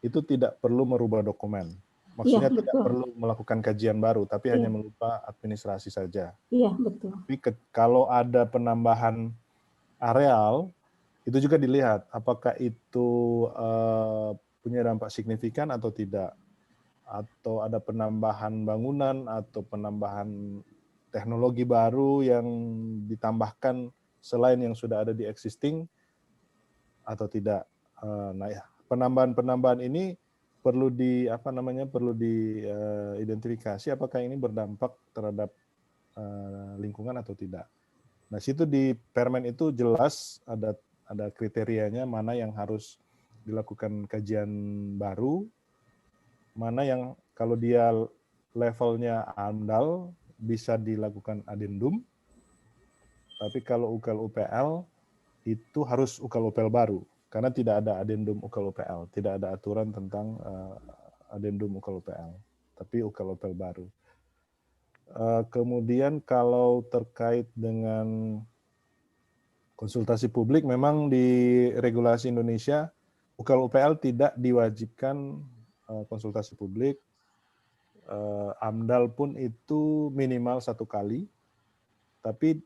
itu tidak perlu merubah dokumen. Maksudnya tidak perlu melakukan kajian baru, tapi hanya mengubah administrasi saja. Iya, betul. Tapi kalau ada penambahan areal, itu juga dilihat apakah itu punya dampak signifikan atau tidak. Atau ada penambahan bangunan atau penambahan teknologi baru yang ditambahkan selain yang sudah ada di existing atau tidak. Nah, ya, penambahan ini perlu diidentifikasi apakah ini berdampak terhadap lingkungan atau tidak. Nah, situ di Permen itu jelas ada kriterianya mana yang harus dilakukan kajian baru, mana yang kalau dia levelnya AMDAL bisa dilakukan adendum, tapi kalau UKL-UPL itu harus UKL-UPL baru, karena tidak ada adendum UKL-UPL, tidak ada aturan tentang adendum UKL-UPL, tapi UKL-UPL baru. Kemudian kalau terkait dengan konsultasi publik, memang di regulasi Indonesia UKL-UPL tidak diwajibkan konsultasi publik. AMDAL pun itu minimal 1 kali, tapi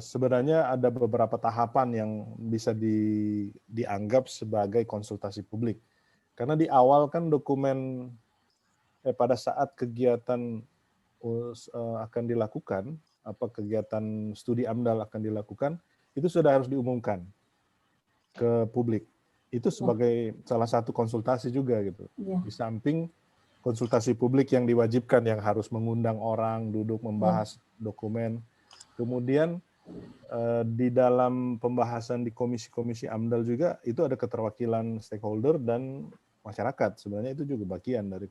sebenarnya ada beberapa tahapan yang bisa dianggap sebagai konsultasi publik. Karena di awal kan dokumen pada saat kegiatan akan dilakukan, kegiatan studi AMDAL akan dilakukan, itu sudah harus diumumkan ke publik. Itu sebagai salah satu konsultasi juga gitu. Di samping konsultasi publik yang diwajibkan, yang harus mengundang orang, duduk membahas dokumen. Kemudian di dalam pembahasan di komisi-komisi AMDAL juga itu ada keterwakilan stakeholder dan masyarakat. Sebenarnya itu juga bagian dari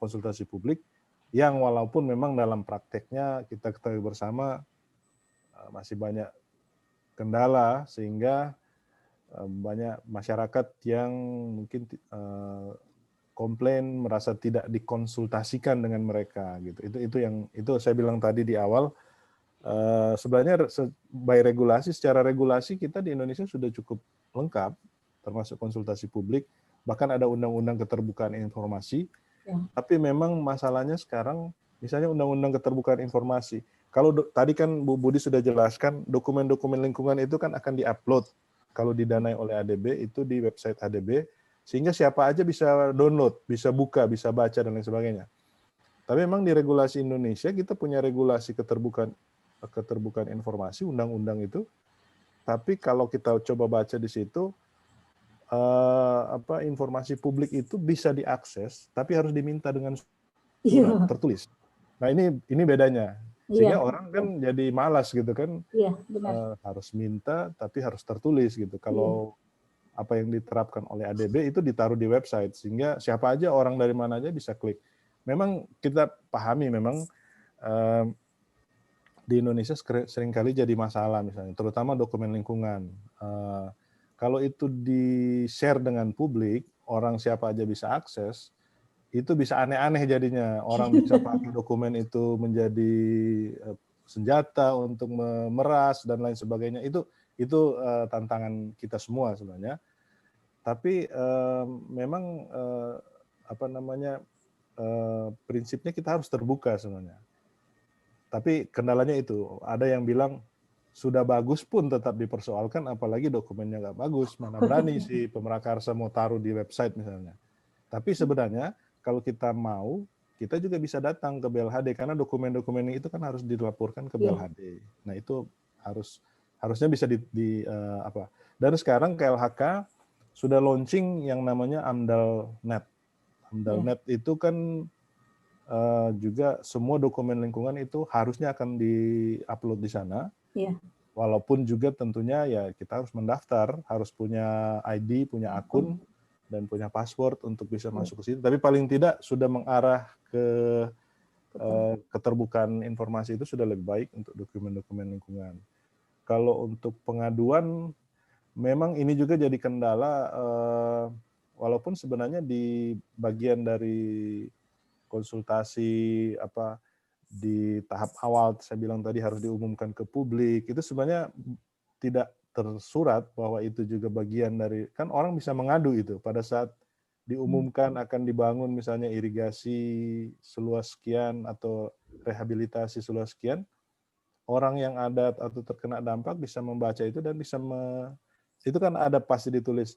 konsultasi publik yang walaupun memang dalam prakteknya kita ketahui bersama masih banyak kendala sehingga banyak masyarakat yang mungkin komplain merasa tidak dikonsultasikan dengan mereka gitu. Itu saya bilang tadi di awal. Sebenarnya secara regulasi kita di Indonesia sudah cukup lengkap, termasuk konsultasi publik, bahkan ada undang-undang keterbukaan informasi. Tapi memang masalahnya sekarang, misalnya undang-undang keterbukaan informasi. Kalau tadi kan Bu Budi sudah jelaskan, dokumen-dokumen lingkungan itu kan akan diupload kalau didanai oleh ADB itu di website ADB, sehingga siapa aja bisa download, bisa buka, bisa baca dan lain sebagainya. Tapi memang di regulasi Indonesia kita punya regulasi keterbukaan informasi, undang-undang itu. Tapi kalau kita coba baca di situ, informasi publik itu bisa diakses, tapi harus diminta dengan surat tertulis. Nah ini bedanya. Sehingga orang kan jadi malas gitu kan, harus minta tapi harus tertulis gitu. Kalau apa yang diterapkan oleh ADB itu ditaruh di website, sehingga siapa aja, orang dari mana aja bisa klik. Memang kita pahami memang di Indonesia seringkali jadi masalah misalnya, terutama dokumen lingkungan. Kalau itu di-share dengan publik, orang siapa aja bisa akses, itu bisa aneh-aneh jadinya. Orang bisa pakai dokumen itu menjadi senjata untuk memeras dan lain sebagainya. Itu tantangan kita semua sebenarnya. Tapi memang prinsipnya kita harus terbuka sebenarnya. tapi kendalanya itu, ada yang bilang sudah bagus pun tetap dipersoalkan, apalagi dokumennya nggak bagus, mana berani si pemrakarsa mau taruh di website misalnya. Tapi sebenarnya kalau kita mau, kita juga bisa datang ke BLHD, karena dokumen-dokumen itu kan harus dilaporkan ke BLHD. Nah itu harusnya bisa apa. Dan sekarang KLHK sudah launching yang namanya AMDAL.net. AMDAL.net itu kan juga semua dokumen lingkungan itu harusnya akan di-upload di sana. Walaupun juga tentunya ya kita harus mendaftar, harus punya ID, punya akun, dan punya password untuk bisa masuk ke situ. Tapi paling tidak sudah mengarah ke keterbukaan informasi itu sudah lebih baik untuk dokumen-dokumen lingkungan. Kalau untuk pengaduan, memang ini juga jadi kendala, walaupun sebenarnya di bagian dari konsultasi di tahap awal saya bilang tadi harus diumumkan ke publik, itu sebenarnya tidak tersurat bahwa itu juga bagian dari, kan orang bisa mengadu itu pada saat diumumkan akan dibangun misalnya irigasi seluas sekian atau rehabilitasi seluas sekian, orang yang ada atau terkena dampak bisa membaca itu dan bisa itu kan ada pasti ditulis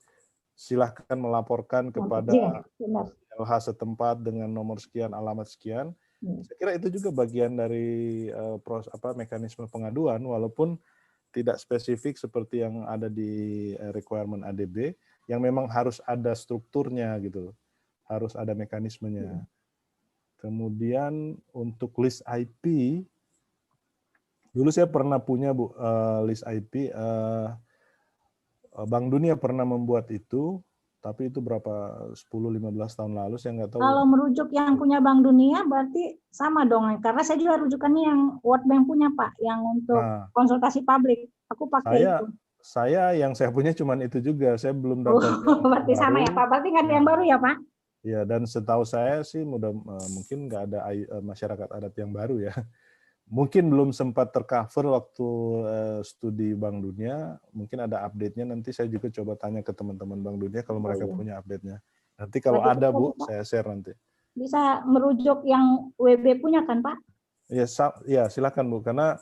silahkan melaporkan kepada LH setempat dengan nomor sekian, alamat sekian. Saya kira itu juga bagian dari mekanisme pengaduan, walaupun tidak spesifik seperti yang ada di requirement ADB, yang memang harus ada strukturnya gitu, harus ada mekanismenya. Kemudian untuk list IP, dulu saya pernah punya list IP, Bank Dunia pernah membuat itu, tapi itu berapa 10-15 tahun lalu, saya nggak tahu. Kalau merujuk yang punya Bank Dunia berarti sama dong, karena saya juga rujukannya yang World Bank punya Pak, yang untuk konsultasi publik. Aku pakai itu. Yang saya punya cuman itu juga, saya belum dapat. Berarti sama ya Pak, berarti nggak ada yang baru ya Pak? Ya, dan setahu saya sih mungkin nggak ada masyarakat adat yang baru ya. Mungkin belum sempat tercover waktu studi Bank Dunia, mungkin ada update-nya, nanti saya juga coba tanya ke teman-teman Bank Dunia kalau mereka punya update-nya. Nanti kalau ada Bu, saya share nanti. Bisa merujuk yang WB punya kan Pak? Ya silakan Bu, karena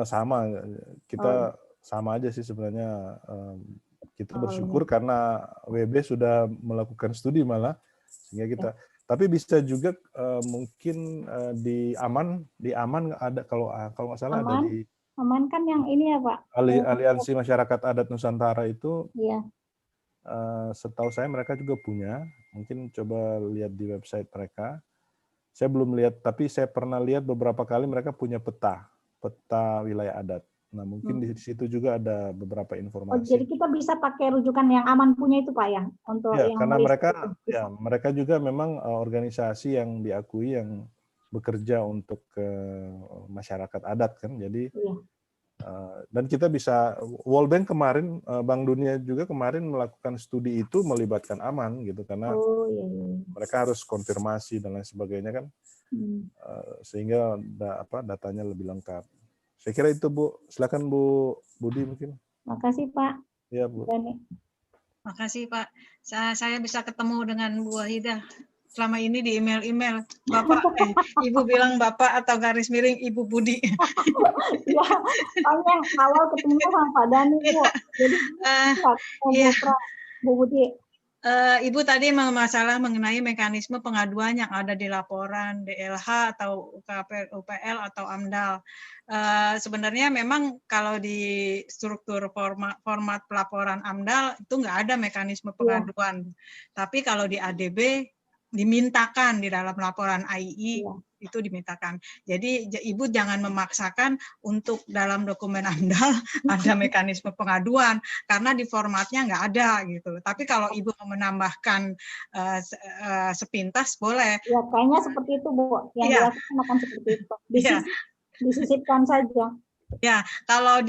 sama, kita sama aja sih sebenarnya. Kita bersyukur karena WB sudah melakukan studi malah, sehingga kita tapi bisa juga mungkin di Aman ada, kalau nggak salah ada di Aman kan yang ini ya Pak, Aliansi Masyarakat Adat Nusantara itu. Setahu saya mereka juga punya, mungkin coba lihat di website mereka. Saya belum lihat, tapi saya pernah lihat beberapa kali mereka punya peta wilayah adat. Nah mungkin di situ juga ada beberapa informasi. Jadi kita bisa pakai rujukan yang Aman punya itu Pak ya, untuk yang karena mereka juga memang organisasi yang diakui yang bekerja untuk masyarakat adat kan. Jadi dan kita bisa, World Bank kemarin, Bank Dunia juga kemarin melakukan studi itu melibatkan Aman gitu, karena mereka harus konfirmasi dan lain sebagainya kan, sehingga datanya lebih lengkap. Saya kira itu Bu. Silakan Bu Budi mungkin. Makasih Pak. Ya Bu. Makasih Pak. Saya bisa ketemu dengan Bu Wahidah selama ini di email-email. Bapak, Ibu bilang Bapak atau garis miring Ibu Budi. Ya, yang awal ketemu sama Pak Dani Bu. Jadi Bu Budi. Ibu tadi masalah mengenai mekanisme pengaduan yang ada di laporan DLH atau UPL atau AMDAL. Sebenarnya memang kalau di struktur format pelaporan AMDAL itu nggak ada mekanisme pengaduan. Tapi kalau di ADB dimintakan di dalam laporan AII itu dimintakan. Jadi Ibu jangan memaksakan untuk dalam dokumen AMDAL ada mekanisme pengaduan karena di formatnya nggak ada gitu. Tapi kalau Ibu mau menambahkan sepintas boleh. Ya kayaknya seperti itu Bu. Yang dilakukan akan seperti itu. Disisipkan saja. Ya, kalau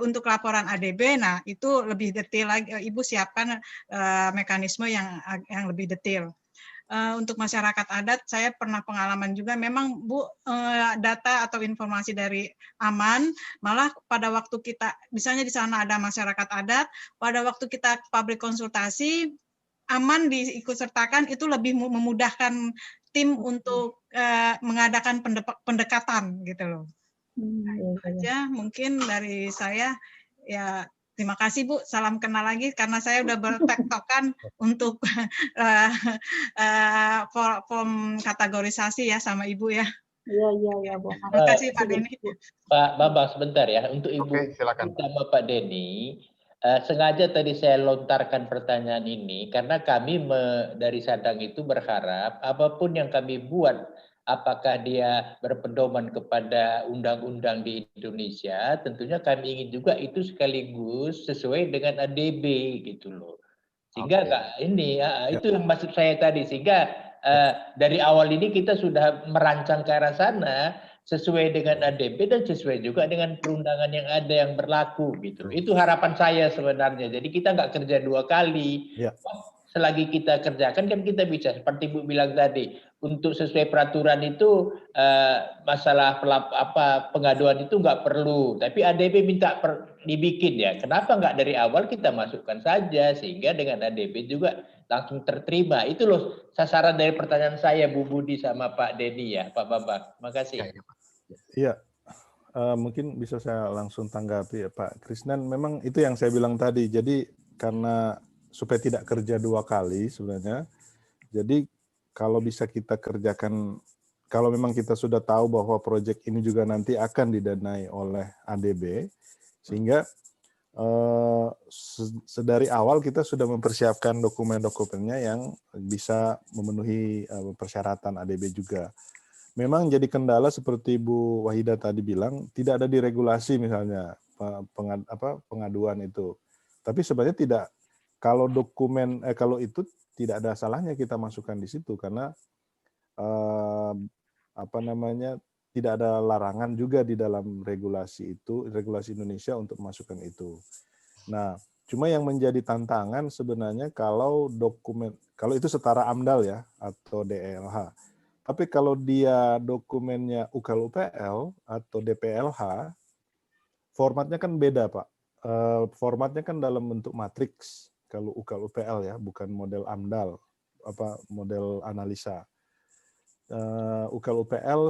untuk laporan ADB, nah itu lebih detail lagi. Ibu siapkan mekanisme yang lebih detail. Untuk masyarakat adat, saya pernah pengalaman juga, memang Bu, data atau informasi dari Aman, malah pada waktu kita, misalnya di sana ada masyarakat adat, pada waktu kita publik konsultasi, Aman diikutsertakan itu lebih memudahkan tim untuk mengadakan pendekatan gitu loh. Nah, itu aja mungkin dari saya. Ya, terima kasih Bu. Salam kenal lagi karena saya udah bertektokan untuk form kategorisasi ya sama Ibu ya. Iya, Bu. Terima kasih Pak Denny. Pak Bambang sebentar ya, untuk Ibu Oke, silakan. sama Pak Denny, sengaja tadi saya lontarkan pertanyaan ini karena kami dari Sadang itu berharap apapun yang kami buat, apakah dia berpedoman kepada undang-undang di Indonesia, tentunya kami ingin juga itu sekaligus sesuai dengan ADB gitu loh. Sehingga itu yang maksud saya tadi, sehingga dari awal ini kita sudah merancang ke arah sana sesuai dengan ADB dan sesuai juga dengan perundangan yang ada yang berlaku gitu. Itu harapan saya sebenarnya. Jadi kita nggak kerja 2 kali. Ya. Selagi kita kerjakan kan kita bisa seperti Bu bilang tadi, untuk sesuai peraturan itu masalah pengaduan itu nggak perlu. Tapi ADB minta dibikin ya. Kenapa nggak dari awal kita masukkan saja sehingga dengan ADB juga langsung terterima. Itu loh sasaran dari pertanyaan saya Bu Budi sama Pak Denny ya, Pak Bambang. Terima kasih. Iya, mungkin bisa saya langsung tanggapi ya Pak Krisnan. Memang itu yang saya bilang tadi. Jadi karena supaya tidak kerja 2 kali sebenarnya. Jadi kalau bisa kita kerjakan, kalau memang kita sudah tahu bahwa proyek ini juga nanti akan didanai oleh ADB, sehingga sedari awal kita sudah mempersiapkan dokumen-dokumennya yang bisa memenuhi persyaratan ADB juga. Memang jadi kendala seperti Bu Wahida tadi bilang, tidak ada di regulasi misalnya pengaduan itu. Tapi sebenarnya tidak, kalau dokumen kalau itu tidak ada salahnya kita masukkan di situ karena tidak ada larangan juga di dalam regulasi itu, regulasi Indonesia untuk memasukkan itu. Nah, cuma yang menjadi tantangan sebenarnya kalau itu setara AMDAL ya atau DLH. Tapi kalau dia dokumennya UKL-UPL atau DPLH, formatnya kan beda, Pak. Formatnya kan dalam bentuk matriks kalau UKL-UPL ya, bukan model AMDAL, model analisa. UKL-UPL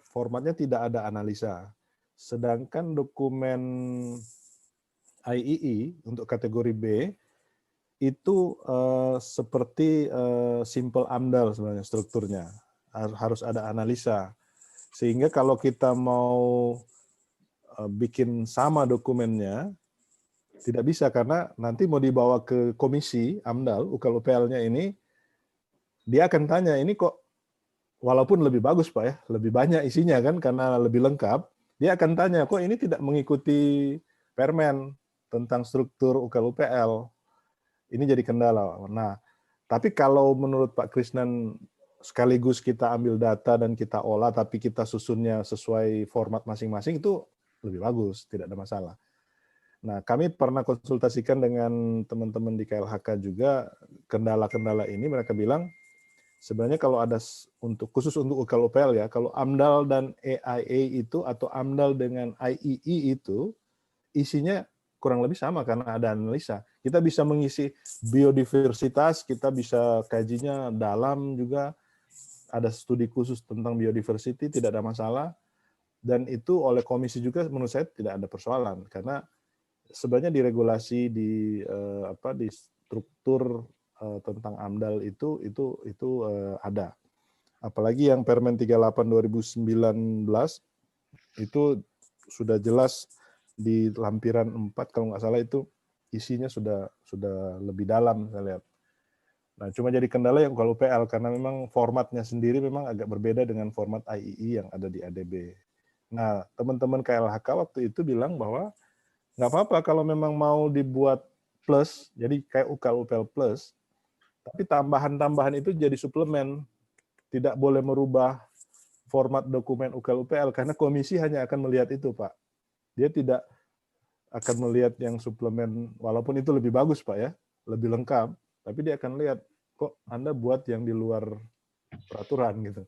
formatnya tidak ada analisa. Sedangkan dokumen III untuk kategori B itu seperti simple AMDAL sebenarnya strukturnya, harus ada analisa. Sehingga kalau kita mau bikin sama dokumennya, tidak bisa karena nanti mau dibawa ke komisi AMDAL, UKL-UPL-nya ini, dia akan tanya, ini kok walaupun lebih bagus Pak ya, lebih banyak isinya kan karena lebih lengkap, dia akan tanya, kok ini tidak mengikuti permen tentang struktur UKL-UPL. Ini jadi kendala. Nah, tapi kalau menurut Pak Krisnan sekaligus kita ambil data dan kita olah, tapi kita susunnya sesuai format masing-masing, itu lebih bagus, tidak ada masalah. Nah, kami pernah konsultasikan dengan teman-teman di KLHK juga, kendala-kendala ini mereka bilang, sebenarnya kalau ada khusus untuk UKL-UPL ya, kalau AMDAL dan EIA itu, atau AMDAL dengan III itu, isinya kurang lebih sama karena ada analisa. Kita bisa mengisi biodiversitas, kita bisa kajinya dalam juga, ada studi khusus tentang biodiversity, tidak ada masalah. Dan itu oleh komisi juga menurut saya tidak ada persoalan karena sebenarnya di regulasi di struktur tentang AMDAL itu ada. Apalagi yang Permen 38 2019 itu sudah jelas di lampiran 4 kalau nggak salah itu isinya sudah lebih dalam saya lihat. Nah, cuma jadi kendala yang kalau PL karena memang formatnya sendiri memang agak berbeda dengan format III yang ada di ADB. Nah, teman-teman KLHK waktu itu bilang bahwa nggak apa-apa kalau memang mau dibuat plus, jadi kayak UKL-UPL plus, tapi tambahan-tambahan itu jadi suplemen. Tidak boleh merubah format dokumen UKL-UPL karena komisi hanya akan melihat itu, Pak. Dia tidak akan melihat yang suplemen, walaupun itu lebih bagus, Pak ya, lebih lengkap, tapi dia akan lihat, kok Anda buat yang di luar peraturan gitu.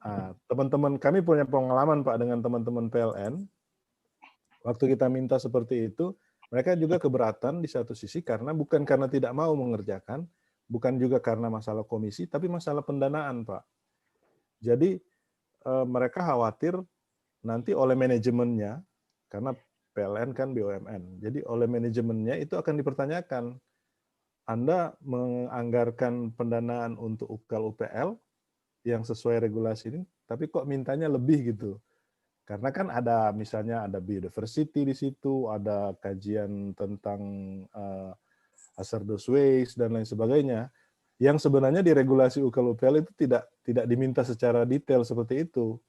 Nah, teman-teman kami punya pengalaman, Pak, dengan teman-teman PLN. Waktu kita minta seperti itu, mereka juga keberatan di satu sisi karena bukan karena tidak mau mengerjakan, bukan juga karena masalah komisi, tapi masalah pendanaan, Pak. Jadi mereka khawatir nanti oleh manajemennya, karena PLN kan BUMN, jadi oleh manajemennya itu akan dipertanyakan, Anda menganggarkan pendanaan untuk UKAL UPL yang sesuai regulasi ini, tapi kok mintanya lebih gitu. Karena kan ada misalnya ada biodiversity di situ, ada kajian tentang hazardous waste dan lain sebagainya, yang sebenarnya di regulasi UKAL UPL itu tidak diminta secara detail seperti itu.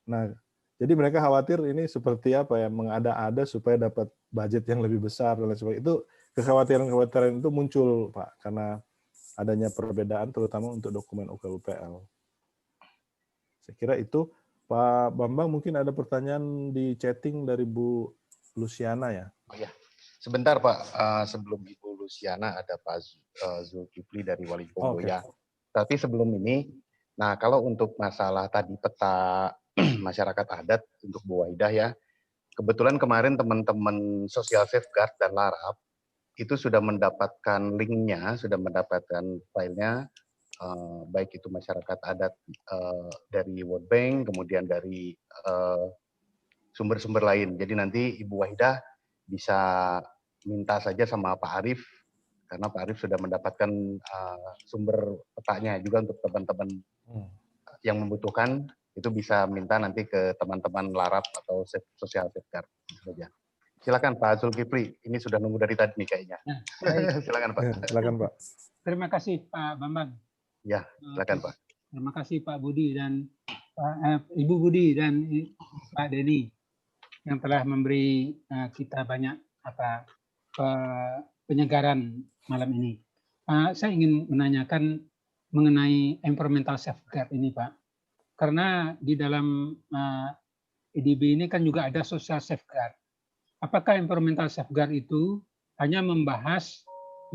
Nah, jadi mereka khawatir ini seperti apa ya, mengada-ada supaya dapat budget yang lebih besar dan lain sebagainya. Itu kekhawatiran-kekhawatiran itu muncul, Pak, karena adanya perbedaan terutama untuk dokumen UKAL UPL. Saya kira itu. Pak Bambang, mungkin ada pertanyaan di chatting dari Bu Luciana ya? Oh ya, sebentar Pak, sebelum Ibu Luciana ada Pak Zulkifli dari Wali Pongo ya. Tapi sebelum ini, nah kalau untuk masalah tadi peta masyarakat adat untuk Bu Waidah ya, kebetulan kemarin teman-teman Social Safeguard dan Larap itu sudah mendapatkan linknya, sudah mendapatkan filenya, baik itu masyarakat adat dari World Bank, kemudian dari sumber-sumber lain. Jadi nanti Ibu Waidah bisa minta saja sama Pak Arief, karena Pak Arief sudah mendapatkan sumber petanya juga untuk teman-teman yang membutuhkan, itu bisa minta nanti ke teman-teman Larap atau Social Safeguard saja. Silakan Pak Zulkifli, ini sudah nunggu dari tadi nih kayaknya. Silakan Pak. Silakan Pak. Terima kasih Pak Bambang. Ya, silakan Pak. Terima kasih Pak Budi dan Ibu Budi dan Pak Denny yang telah memberi kita banyak penyegaran malam ini. Saya ingin menanyakan mengenai environmental safeguard ini, Pak. Karena di dalam EDB ini kan juga ada social safeguard. Apakah environmental safeguard itu hanya membahas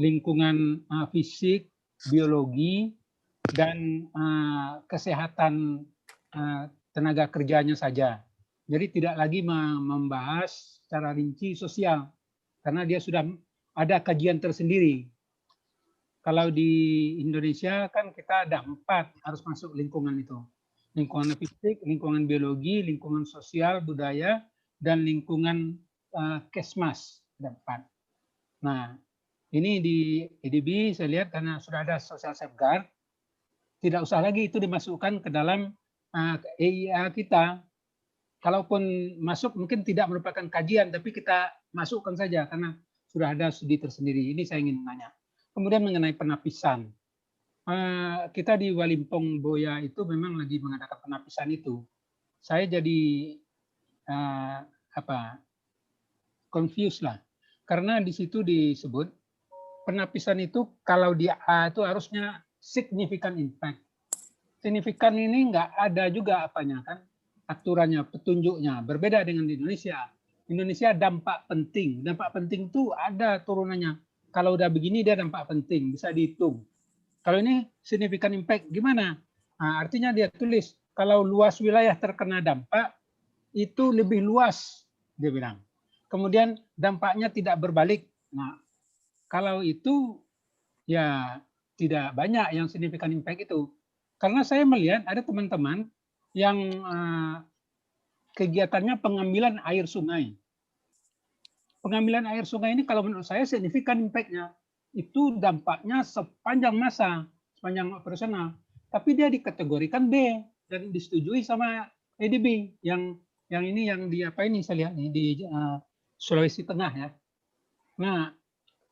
lingkungan fisik, biologi, dan kesehatan tenaga kerjanya saja. Jadi tidak lagi membahas secara rinci sosial, karena dia sudah ada kajian tersendiri. Kalau di Indonesia kan kita ada 4 harus masuk lingkungan itu. Lingkungan fisik, lingkungan biologi, lingkungan sosial, budaya, dan lingkungan kesmas. Ada 4. Nah, ini di EDB saya lihat karena sudah ada social safeguard, tidak usah lagi itu dimasukkan ke dalam EIA kita. Kalaupun masuk mungkin tidak merupakan kajian, tapi kita masukkan saja karena sudah ada studi tersendiri. Ini saya ingin menanya. Kemudian mengenai penapisan. Kita di Walimpong Boya itu memang lagi mengadakan penapisan itu. Saya jadi confused lah. Karena di situ disebut penapisan itu kalau di A itu harusnya significant impact. Signifikan ini nggak ada juga apanya kan, aturannya, petunjuknya. Berbeda dengan di Indonesia. Indonesia dampak penting. Dampak penting itu ada turunannya. Kalau udah begini dia dampak penting, bisa dihitung. Kalau ini significant impact gimana? Nah, artinya dia tulis kalau luas wilayah terkena dampak itu lebih luas, dia bilang. Kemudian dampaknya tidak berbalik. Nah, kalau itu ya tidak banyak yang significant impact itu. Karena saya melihat ada teman-teman yang kegiatannya pengambilan air sungai. Pengambilan air sungai ini kalau menurut saya signifikan impact-nya. Itu dampaknya sepanjang masa, sepanjang operasional. Tapi dia dikategorikan B dan disetujui sama EDB yang ini yang di apa ini saya lihat nih di Sulawesi Tengah ya. Nah,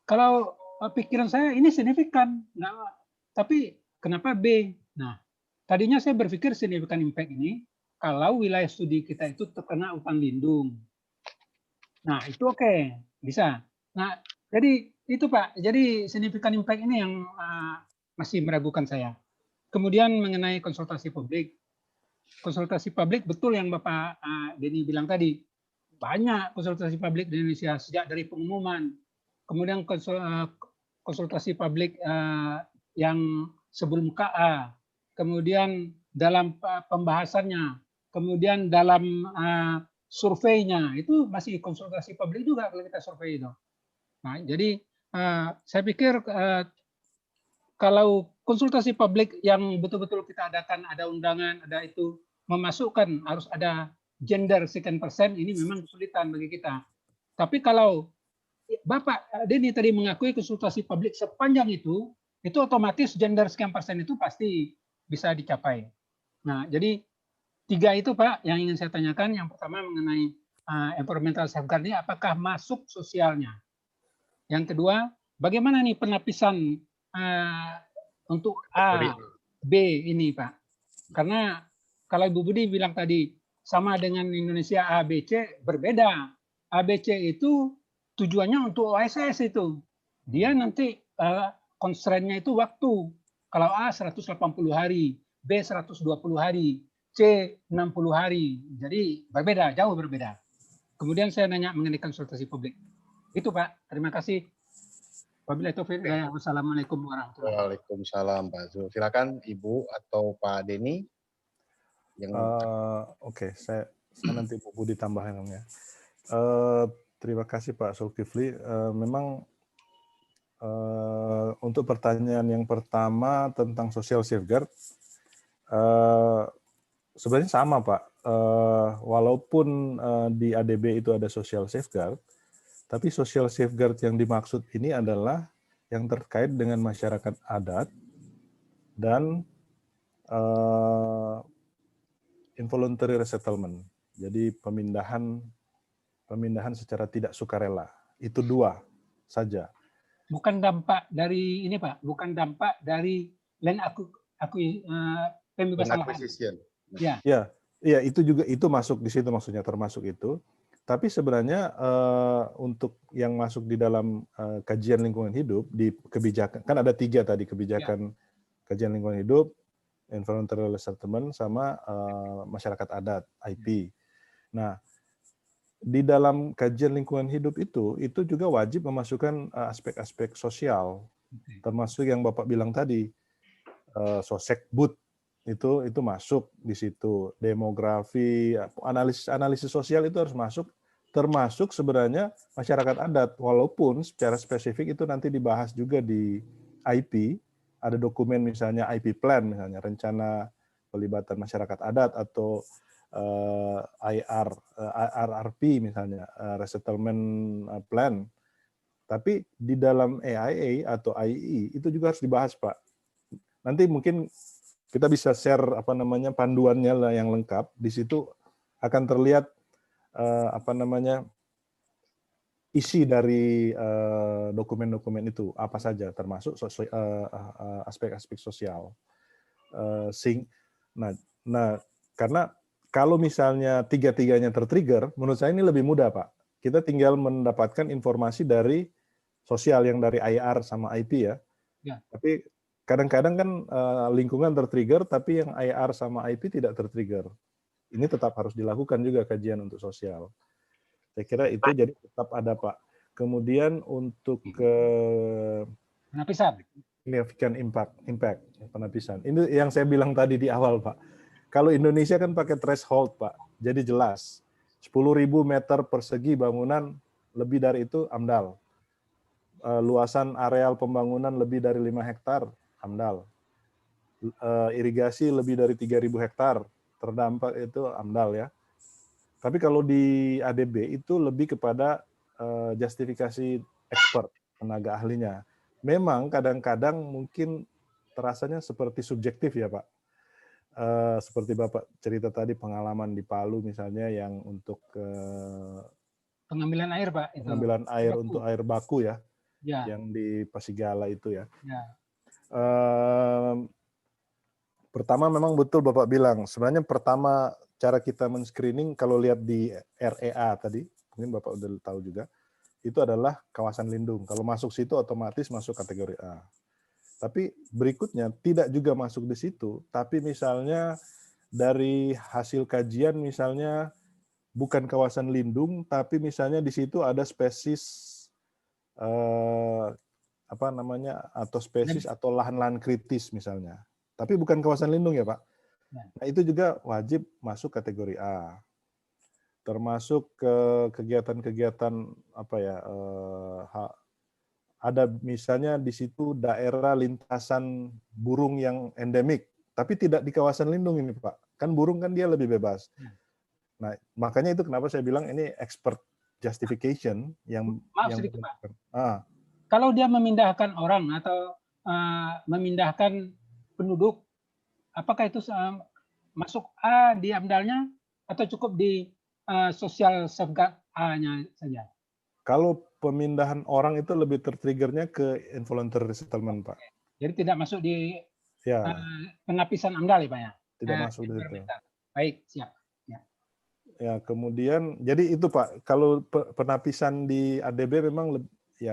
kalau pikiran saya ini signifikan, tapi kenapa B? Nah, tadinya saya berpikir signifikan impact ini kalau wilayah studi kita itu terkena hutan lindung. Nah, itu oke, bisa. Nah, jadi itu Pak, jadi signifikan impact ini yang masih meragukan saya. Kemudian mengenai konsultasi publik. Konsultasi publik betul yang Bapak Denny bilang tadi. Banyak konsultasi publik di Indonesia sejak dari pengumuman. Kemudian konsultasi publik yang sebelum KA, kemudian dalam pembahasannya, kemudian dalam surveinya, itu masih konsultasi publik juga kalau kita survei itu. Nah, jadi saya pikir kalau konsultasi publik yang betul-betul kita adakan, ada undangan, ada itu, memasukkan harus ada gender sekian persen, ini memang kesulitan bagi kita. Tapi kalau Bapak Denny tadi mengakui konsultasi publik sepanjang itu otomatis gender sekian persen itu pasti bisa dicapai. Nah, jadi 3 itu Pak yang ingin saya tanyakan. Yang pertama mengenai environmental safeguard ini apakah masuk sosialnya? Yang kedua, bagaimana nih penapisan untuk A, B ini Pak? Karena kalau Ibu Budi bilang tadi sama dengan Indonesia A, B, C, berbeda. A, B, C itu tujuannya untuk OSS itu. Dia nanti constraint-nya itu waktu. Kalau A 180 hari, B 120 hari, C 60 hari. Jadi berbeda, jauh berbeda. Kemudian saya nanya mengenai konsultasi publik. Itu Pak, terima kasih. Wabillahi taufiq wal hidayah. Wassalamualaikum warahmatullahi wabarakatuh. Waalaikumsalam Pak Zul. Silakan Ibu atau Pak Denny. Oke, saya nanti Bu Budi tambahin ya. Terima kasih Pak Zulkifli. Memang untuk pertanyaan yang pertama tentang social safeguard, sebenarnya sama Pak. Walaupun di ADB itu ada social safeguard, tapi social safeguard yang dimaksud ini adalah yang terkait dengan masyarakat adat dan involuntary resettlement. Jadi pemindahan secara tidak sukarela. Itu 2 saja. Bukan dampak dari ini Pak, bukan dampak dari land pembebasan lahan. Ya, itu masuk di situ maksudnya, termasuk itu. Tapi sebenarnya untuk yang masuk di dalam kajian lingkungan hidup di kebijakan, kan ada 3 tadi kebijakan kajian lingkungan hidup, environmental resettlement sama masyarakat adat IP. Nah, di dalam kajian lingkungan hidup itu juga wajib memasukkan aspek-aspek sosial, termasuk yang Bapak bilang tadi, sosekbud itu masuk di situ, demografi, analisis sosial itu harus masuk, termasuk sebenarnya masyarakat adat, walaupun secara spesifik itu nanti dibahas juga di IP, ada dokumen misalnya IP plan, misalnya rencana pelibatan masyarakat adat atau RRP misalnya, resettlement plan. Tapi di dalam AIA atau IE itu juga harus dibahas Pak. Nanti mungkin kita bisa share panduannya lah yang lengkap. Di situ akan terlihat isi dari dokumen-dokumen itu apa saja, termasuk aspek-aspek sosial. Nah, karena kalau misalnya 3-3-nya tertrigger, menurut saya ini lebih mudah Pak. Kita tinggal mendapatkan informasi dari sosial yang dari IR sama IP ya. Tapi kadang-kadang kan lingkungan tertrigger, tapi yang IR sama IP tidak tertrigger. Ini tetap harus dilakukan juga kajian untuk sosial. Saya kira itu jadi tetap ada Pak. Kemudian untuk penapisan, significant impact penapisan. Ini yang saya bilang tadi di awal Pak. Kalau Indonesia kan pakai threshold Pak, jadi jelas 10.000 meter persegi bangunan, lebih dari itu AMDAL. Luasan areal pembangunan lebih dari 5 hektar, AMDAL. Irigasi lebih dari 3.000 hektar, terdampak itu AMDAL ya. Tapi kalau di ADB itu lebih kepada justifikasi expert, tenaga ahlinya. Memang kadang-kadang mungkin terasanya seperti subjektif ya Pak. Seperti Bapak cerita tadi pengalaman di Palu misalnya yang untuk pengambilan air Pak. Pengambilan air untuk air baku ya. Yang di Pasigala itu ya. Pertama memang betul Bapak bilang, sebenarnya pertama cara kita men-screening kalau lihat di REA tadi, mungkin Bapak udah tahu juga, itu adalah kawasan lindung. Kalau masuk situ otomatis masuk kategori A. Tapi berikutnya tidak juga masuk di situ, tapi misalnya dari hasil kajian misalnya bukan kawasan lindung, tapi misalnya di situ ada spesies atau spesies atau lahan-lahan kritis misalnya. Tapi bukan kawasan lindung ya Pak. Nah, itu juga wajib masuk kategori A. Termasuk ke kegiatan-kegiatan ada misalnya di situ daerah lintasan burung yang endemik, tapi tidak di kawasan lindung ini Pak. Kan burung kan dia lebih bebas. Nah, makanya itu kenapa saya bilang ini expert justification yang Maaf yang sedikit Pak. Kalau dia memindahkan orang atau memindahkan penduduk, apakah itu masuk A di AMDAL-nya atau cukup di social safeguard A-nya saja? Kalau pemindahan orang itu lebih tertriggernya ke involuntary settlement, Pak. Jadi tidak masuk di penapisan AMDAL ya, Pak ya? Tidak masuk di situ. Baik, siap. Ya, kemudian jadi itu Pak, kalau penapisan di ADB memang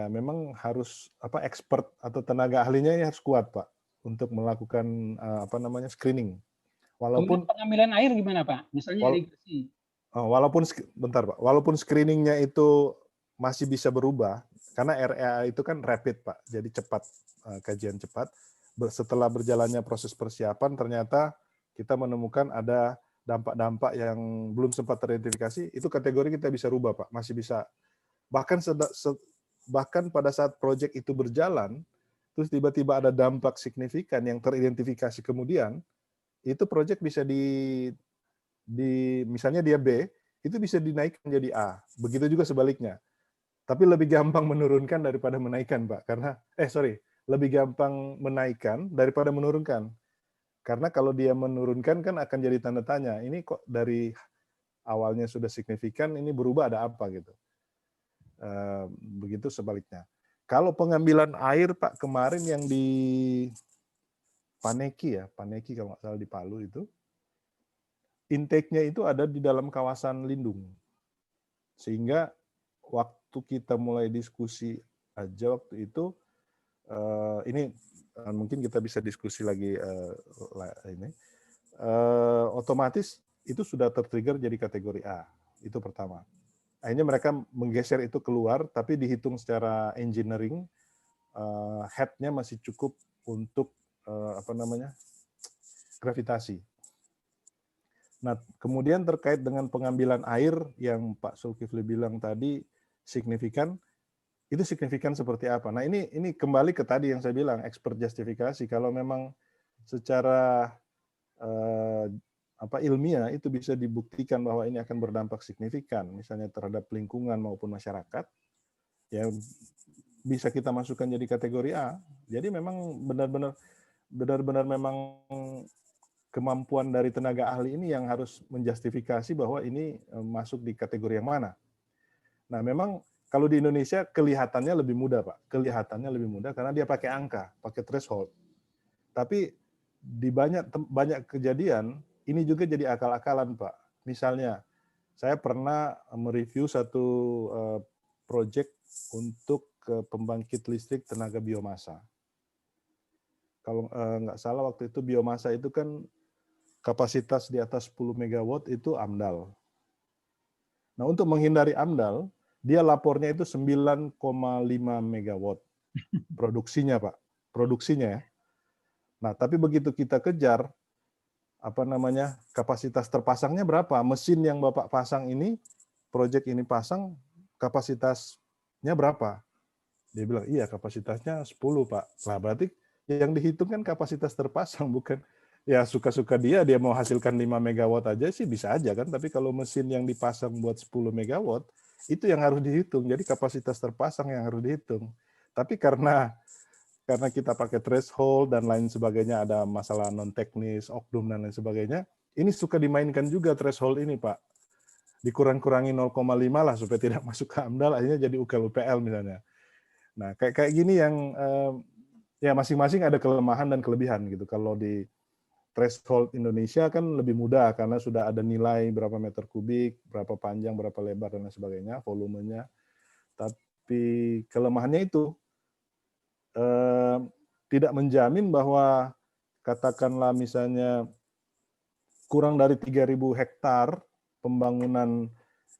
memang harus expert atau tenaga ahlinya harus kuat Pak untuk melakukan screening. Walaupun pengambilan air gimana Pak? Misalnya irigasi. Walaupun screeningnya itu masih bisa berubah karena REA itu kan rapid Pak, jadi cepat, kajian cepat. Setelah berjalannya proses persiapan ternyata kita menemukan ada dampak-dampak yang belum sempat teridentifikasi, itu kategori kita bisa rubah Pak, masih bisa. Bahkan pada saat proyek itu berjalan, terus tiba-tiba ada dampak signifikan yang teridentifikasi kemudian, itu proyek bisa misalnya dia B, itu bisa dinaikkan menjadi A. Begitu juga sebaliknya. Tapi lebih gampang menurunkan daripada menaikkan Pak, karena lebih gampang menaikkan daripada menurunkan. Karena kalau dia menurunkan kan akan jadi tanda tanya, ini kok dari awalnya sudah signifikan, ini berubah ada apa gitu. Begitu sebaliknya. Kalau pengambilan air Pak kemarin yang di Paneki kalau nggak salah di Palu itu, intake-nya itu ada di dalam kawasan lindung. Sehingga waktu kita mulai diskusi aja waktu itu, ini mungkin kita bisa diskusi lagi ini. Otomatis itu sudah tertrigger jadi kategori A. Itu pertama. Akhirnya mereka menggeser itu keluar, tapi dihitung secara engineering, head-nya masih cukup untuk gravitasi. Nah, kemudian terkait dengan pengambilan air yang Pak Zulkifli bilang tadi signifikan, itu signifikan seperti apa? Nah, ini kembali ke tadi yang saya bilang, expert justifikasi. Kalau memang secara ilmiah itu bisa dibuktikan bahwa ini akan berdampak signifikan, misalnya terhadap lingkungan maupun masyarakat, ya bisa kita masukkan jadi kategori A. Jadi memang benar-benar memang kemampuan dari tenaga ahli ini yang harus menjustifikasi bahwa ini masuk di kategori yang mana. Nah, memang kalau di Indonesia kelihatannya lebih mudah, Pak. Kelihatannya lebih mudah karena dia pakai angka, pakai threshold. Tapi di banyak kejadian, ini juga jadi akal-akalan, Pak. Misalnya, saya pernah mereview satu proyek untuk pembangkit listrik tenaga biomasa. Kalau nggak salah waktu itu biomasa itu kan kapasitas di atas 10 megawatt itu AMDAL. Nah, untuk menghindari AMDAL, dia lapornya itu 9,5 megawatt produksinya, Pak. Produksinya ya. Nah, tapi begitu kita kejar, kapasitas terpasangnya berapa? Mesin yang Bapak pasang ini, proyek ini pasang, kapasitasnya berapa? Dia bilang, iya kapasitasnya 10, Pak. Nah, berarti yang dihitung kan kapasitas terpasang, bukan ya suka-suka dia mau hasilkan 5 megawatt aja sih bisa aja kan, tapi kalau mesin yang dipasang buat 10 megawatt, itu yang harus dihitung, jadi kapasitas terpasang yang harus dihitung. Tapi karena kita pakai threshold dan lain sebagainya, ada masalah non-teknis, oknum dan lain sebagainya, ini suka dimainkan juga threshold ini Pak. Dikurang-kurangi 0,5 lah supaya tidak masuk ke AMDAL, akhirnya jadi UKL-UPL misalnya. Nah, kayak gini yang ya masing-masing ada kelemahan dan kelebihan gitu. Kalau di threshold Indonesia kan lebih mudah karena sudah ada nilai berapa meter kubik, berapa panjang, berapa lebar dan lain sebagainya, volumenya. Tapi kelemahannya itu tidak menjamin bahwa katakanlah misalnya kurang dari 3.000 hektar pembangunan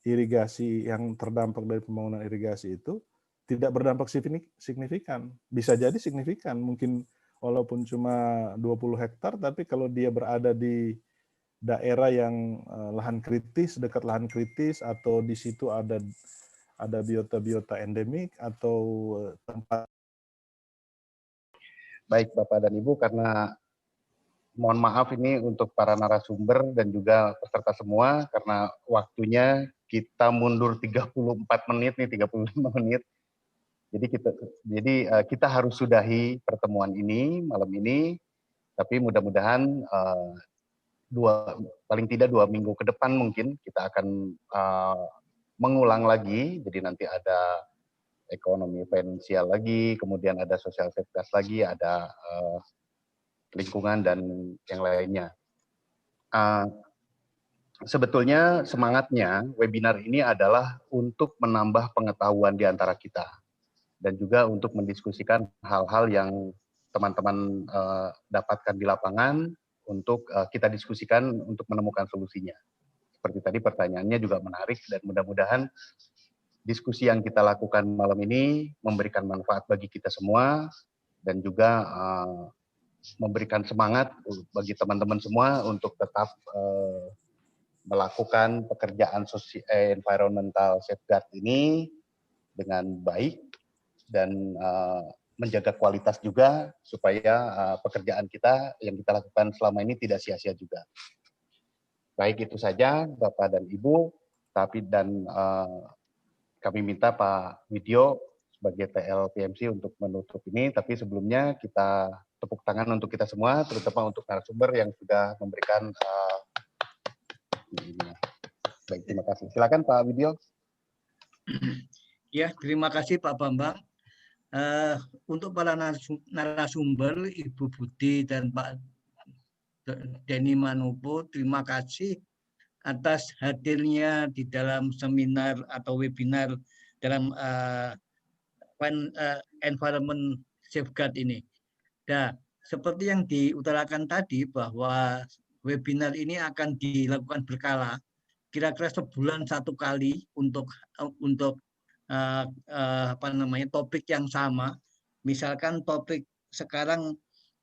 irigasi yang terdampak dari pembangunan irigasi itu tidak berdampak signifikan. Bisa jadi signifikan, mungkin walaupun cuma 20 hektar, tapi kalau dia berada di daerah yang lahan kritis, dekat lahan kritis, atau di situ ada biota-biota endemik, atau tempat Baik Bapak dan Ibu, karena mohon maaf ini untuk para narasumber dan juga peserta semua, karena waktunya kita mundur 34 menit nih, 35 menit. Jadi kita harus sudahi pertemuan ini malam ini, tapi mudah-mudahan paling tidak 2 minggu ke depan mungkin kita akan mengulang lagi. Jadi nanti ada ekonomi finansial lagi, kemudian ada social safeguard lagi, ada lingkungan dan yang lainnya. Sebetulnya semangatnya webinar ini adalah untuk menambah pengetahuan di antara kita dan juga untuk mendiskusikan hal-hal yang teman-teman dapatkan di lapangan untuk kita diskusikan untuk menemukan solusinya. Seperti tadi pertanyaannya juga menarik dan mudah-mudahan diskusi yang kita lakukan malam ini memberikan manfaat bagi kita semua dan juga memberikan semangat bagi teman-teman semua untuk tetap melakukan pekerjaan environmental safeguard ini dengan baik dan menjaga kualitas juga supaya pekerjaan kita yang kita lakukan selama ini tidak sia-sia juga. Baik, itu saja Bapak dan Ibu, kami minta Pak Widyo sebagai TL PMC untuk menutup ini, tapi sebelumnya kita tepuk tangan untuk kita semua, terutama untuk narasumber yang sudah memberikan baik, terima kasih. Silakan Pak Widyo. Ya, terima kasih Pak Bambang. Untuk para narasumber, Ibu Budi dan Pak Denny Manopo, terima kasih atas hadirnya di dalam seminar atau webinar dalam environment safeguard ini. Nah, seperti yang diutarakan tadi bahwa webinar ini akan dilakukan berkala, kira-kira sebulan 1 kali untuk topik yang sama. Misalkan topik sekarang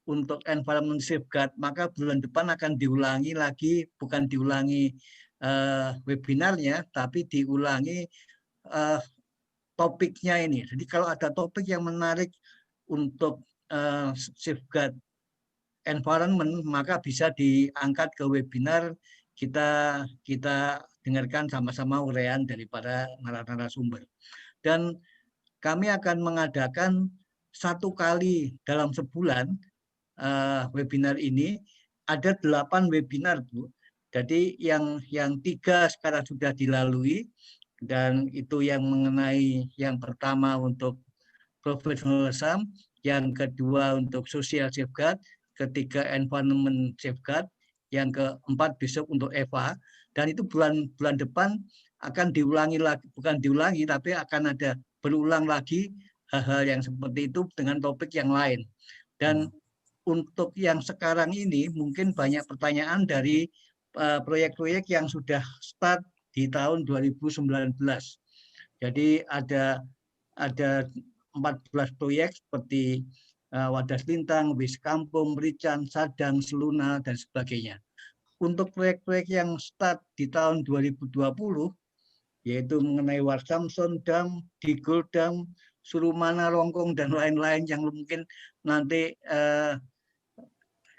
untuk environment safeguard, maka bulan depan akan diulangi lagi, bukan diulangi webinarnya, tapi diulangi topiknya ini. Jadi kalau ada topik yang menarik untuk safeguard environment, maka bisa diangkat ke webinar, kita dengarkan sama-sama uraian daripada narasumber. Dan kami akan mengadakan 1 kali dalam sebulan webinar ini. Ada 8 webinar, Bu. Jadi yang 3 sekarang sudah dilalui, dan itu yang mengenai yang pertama untuk professionalism, yang kedua untuk social safeguard, ketiga environment safeguard, yang keempat besok untuk EVA, dan itu bulan depan akan diulangi lagi, bukan diulangi tapi akan ada berulang lagi hal-hal yang seperti itu dengan topik yang lain. Dan untuk yang sekarang ini mungkin banyak pertanyaan dari proyek-proyek yang sudah start di tahun 2019. Jadi ada 14 proyek seperti Wadas Lintang, Wis Kampung, Rican, Sadang, Seluna, dan sebagainya. Untuk proyek-proyek yang start di tahun 2020, yaitu mengenai Warsamson Dam, Digul Dam, Surumana, Rongkong, dan lain-lain yang mungkin nanti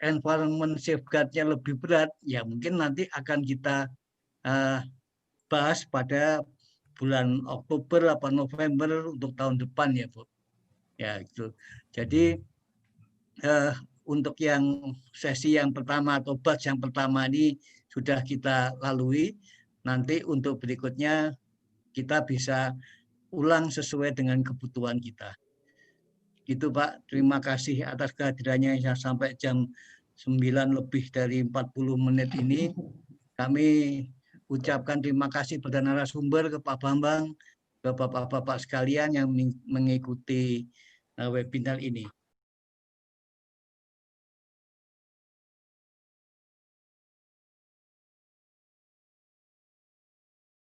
environment safeguard-nya lebih berat, ya mungkin nanti akan kita bahas pada bulan Oktober atau November untuk tahun depan ya, Bu. Ya, itu. Jadi untuk yang sesi yang pertama atau batch yang pertama ini sudah kita lalui. Nanti untuk berikutnya kita bisa ulang sesuai dengan kebutuhan kita. Itu Pak, terima kasih atas kehadirannya sampai jam 9 lebih dari 40 menit ini. Kami ucapkan terima kasih pada narasumber, ke Pak Bambang, ke Bapak-Bapak sekalian yang mengikuti webinar ini.